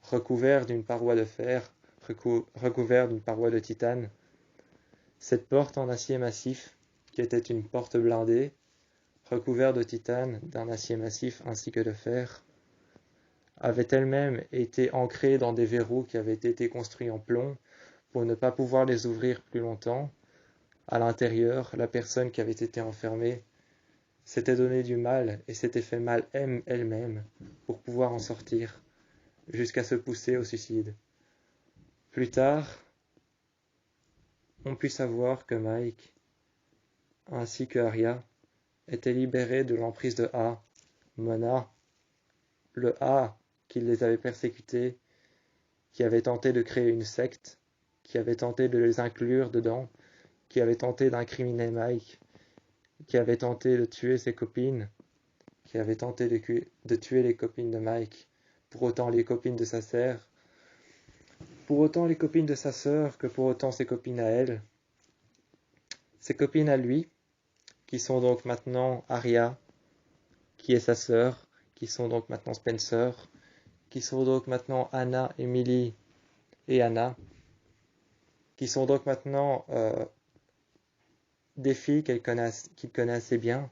recouvert d'une paroi de fer, recouvert d'une paroi de titane. Cette porte en acier massif, qui était une porte blindée, recouverte de titane, d'un acier massif ainsi que de fer, avait elle-même été ancrée dans des verrous qui avaient été construits en plomb pour ne pas pouvoir les ouvrir plus longtemps. À l'intérieur, la personne qui avait été enfermée s'était donné du mal et s'était fait mal elle-même pour pouvoir en sortir, jusqu'à se pousser au suicide. Plus tard, on put savoir que Mike, ainsi que Arya, étaient libérés de l'emprise de A, Mona, le A qui les avait persécutés, qui avait tenté de créer une secte, qui avait tenté de les inclure dedans, qui avait tenté d'incriminer Mike, qui avait tenté de tuer ses copines, qui avait tenté de tuer les copines de Mike, pour autant les copines de sa sœur, pour autant les copines de sa sœur que pour autant ses copines à elle. Ses copines à lui, qui sont donc maintenant Arya, qui est sa sœur, qui sont donc maintenant Spencer, qui sont donc maintenant Anna, Emily et Anna, qui sont donc maintenant des filles qu'il connaît assez bien,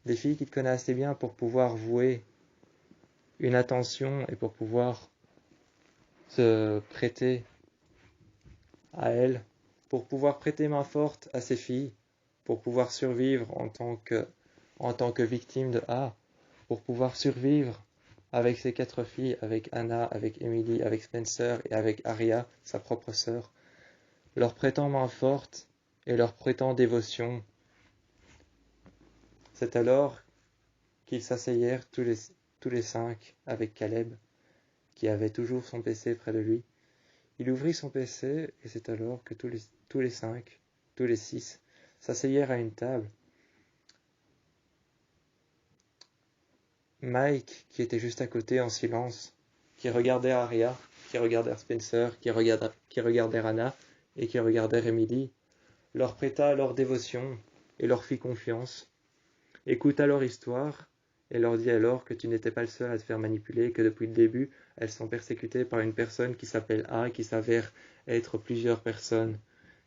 des filles qu'il connaît assez bien pour pouvoir vouer une attention et pour pouvoir se prêter à elle, pour pouvoir prêter main forte à ses filles, pour pouvoir survivre en tant que victime de A, pour pouvoir survivre avec ses 4 filles, avec Anna, avec Emily, avec Spencer et avec Arya, sa propre sœur, leur prêtant main forte et leur prêtant dévotion. C'est alors qu'ils s'asseyèrent tous les 5 avec Caleb, qui avait toujours son PC près de lui. Il ouvrit son PC et c'est alors que tous les 5, tous les 6, s'asseyèrent à une table. Mike, qui était juste à côté en silence, qui regardait Arya, qui regardait Spencer, qui regardait Anna et qui regardait Emily, leur prêta leur dévotion et leur fit confiance, écouta leur histoire et leur dit alors que tu n'étais pas le seul à te faire manipuler, que depuis le début, elles sont persécutées par une personne qui s'appelle A, qui s'avère être plusieurs personnes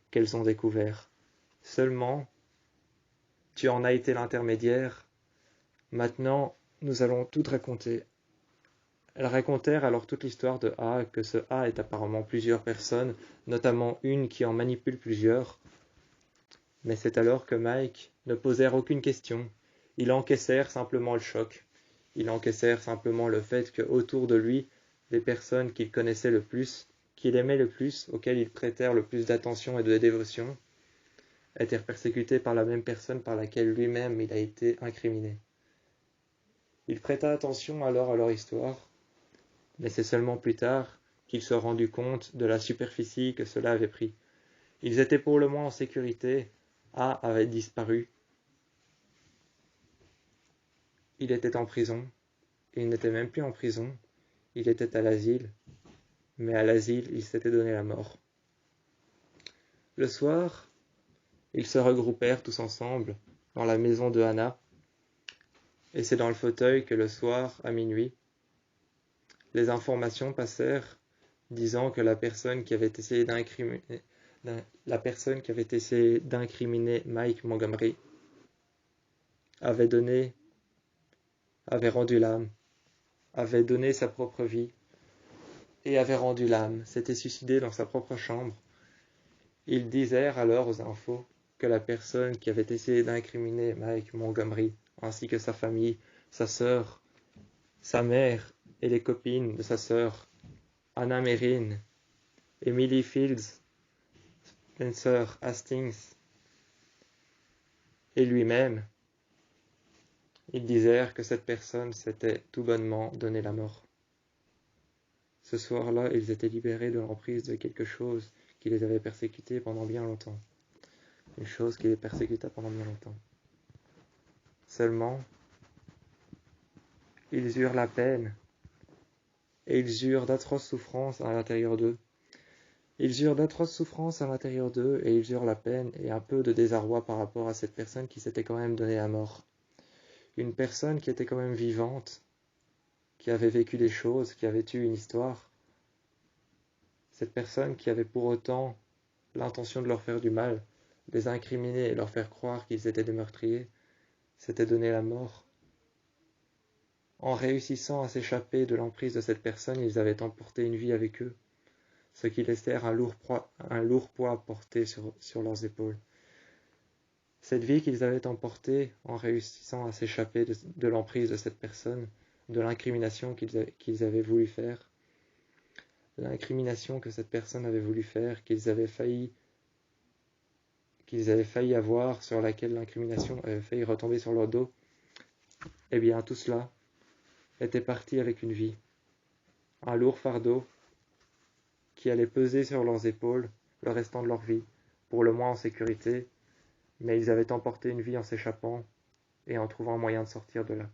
qu'elles ont découvert. Seulement, tu en as été l'intermédiaire. Maintenant, nous allons tout raconter. Elles racontèrent alors toute l'histoire de A, que ce A est apparemment plusieurs personnes, notamment une qui en manipule plusieurs. Mais c'est alors que Mike ne posèrent aucune question. Ils encaissèrent simplement le choc. Ils encaissèrent simplement le fait que autour de lui, les personnes qu'il connaissait le plus, qu'il aimait le plus, auxquelles ils prêtèrent le plus d'attention et de dévotion, étaient persécutées par la même personne par laquelle lui-même il a été incriminé. Il prêta attention alors à leur histoire, mais c'est seulement plus tard qu'il se rendit compte de la superficie que cela avait pris. Ils étaient pour le moins en sécurité. A avait disparu. Il était en prison. Il n'était même plus en prison. Il était à l'asile. Mais à l'asile, il s'était donné la mort. Le soir, ils se regroupèrent tous ensemble dans la maison de Anna. Et c'est dans le fauteuil que le soir, à minuit, les informations passèrent disant que la personne qui avait essayé d'incriminer Mike Montgomery avait rendu l'âme, avait donné sa propre vie et avait rendu l'âme, s'était suicidé dans sa propre chambre. Ils disèrent alors aux infos que la personne qui avait essayé d'incriminer Mike Montgomery, ainsi que sa famille, sa sœur, sa mère et les copines de sa sœur, Anna Merrin, Emily Fields, Spencer Hastings et lui-même, ils disèrent que cette personne s'était tout bonnement donné la mort. Ce soir-là, ils étaient libérés de l'emprise de quelque chose qui les avait persécutés pendant bien longtemps. Une chose qui les persécuta pendant bien longtemps. Seulement, ils eurent la peine et ils eurent d'atroces souffrances à l'intérieur d'eux. Ils eurent d'atroces souffrances à l'intérieur d'eux et ils eurent la peine et un peu de désarroi par rapport à cette personne qui s'était quand même donné la mort. Une personne qui était quand même vivante, qui avait vécu des choses, qui avait eu une histoire. Cette personne qui avait pour autant l'intention de leur faire du mal, les incriminer et leur faire croire qu'ils étaient des meurtriers, s'était donné la mort. En réussissant à s'échapper de l'emprise de cette personne, ils avaient emporté une vie avec eux, ce qui laissèrent un lourd poids à porter sur leurs épaules. Cette vie qu'ils avaient emportée en réussissant à s'échapper de l'emprise de cette personne, de l'incrimination qu'ils avaient voulu faire, l'incrimination que cette personne avait voulu faire, qu'ils avaient failli avoir, sur laquelle l'incrimination avait failli retomber sur leur dos, eh bien tout cela était parti avec une vie, un lourd fardeau qui allait peser sur leurs épaules le restant de leur vie, pour le moins en sécurité, mais ils avaient emporté une vie en s'échappant et en trouvant un moyen de sortir de là.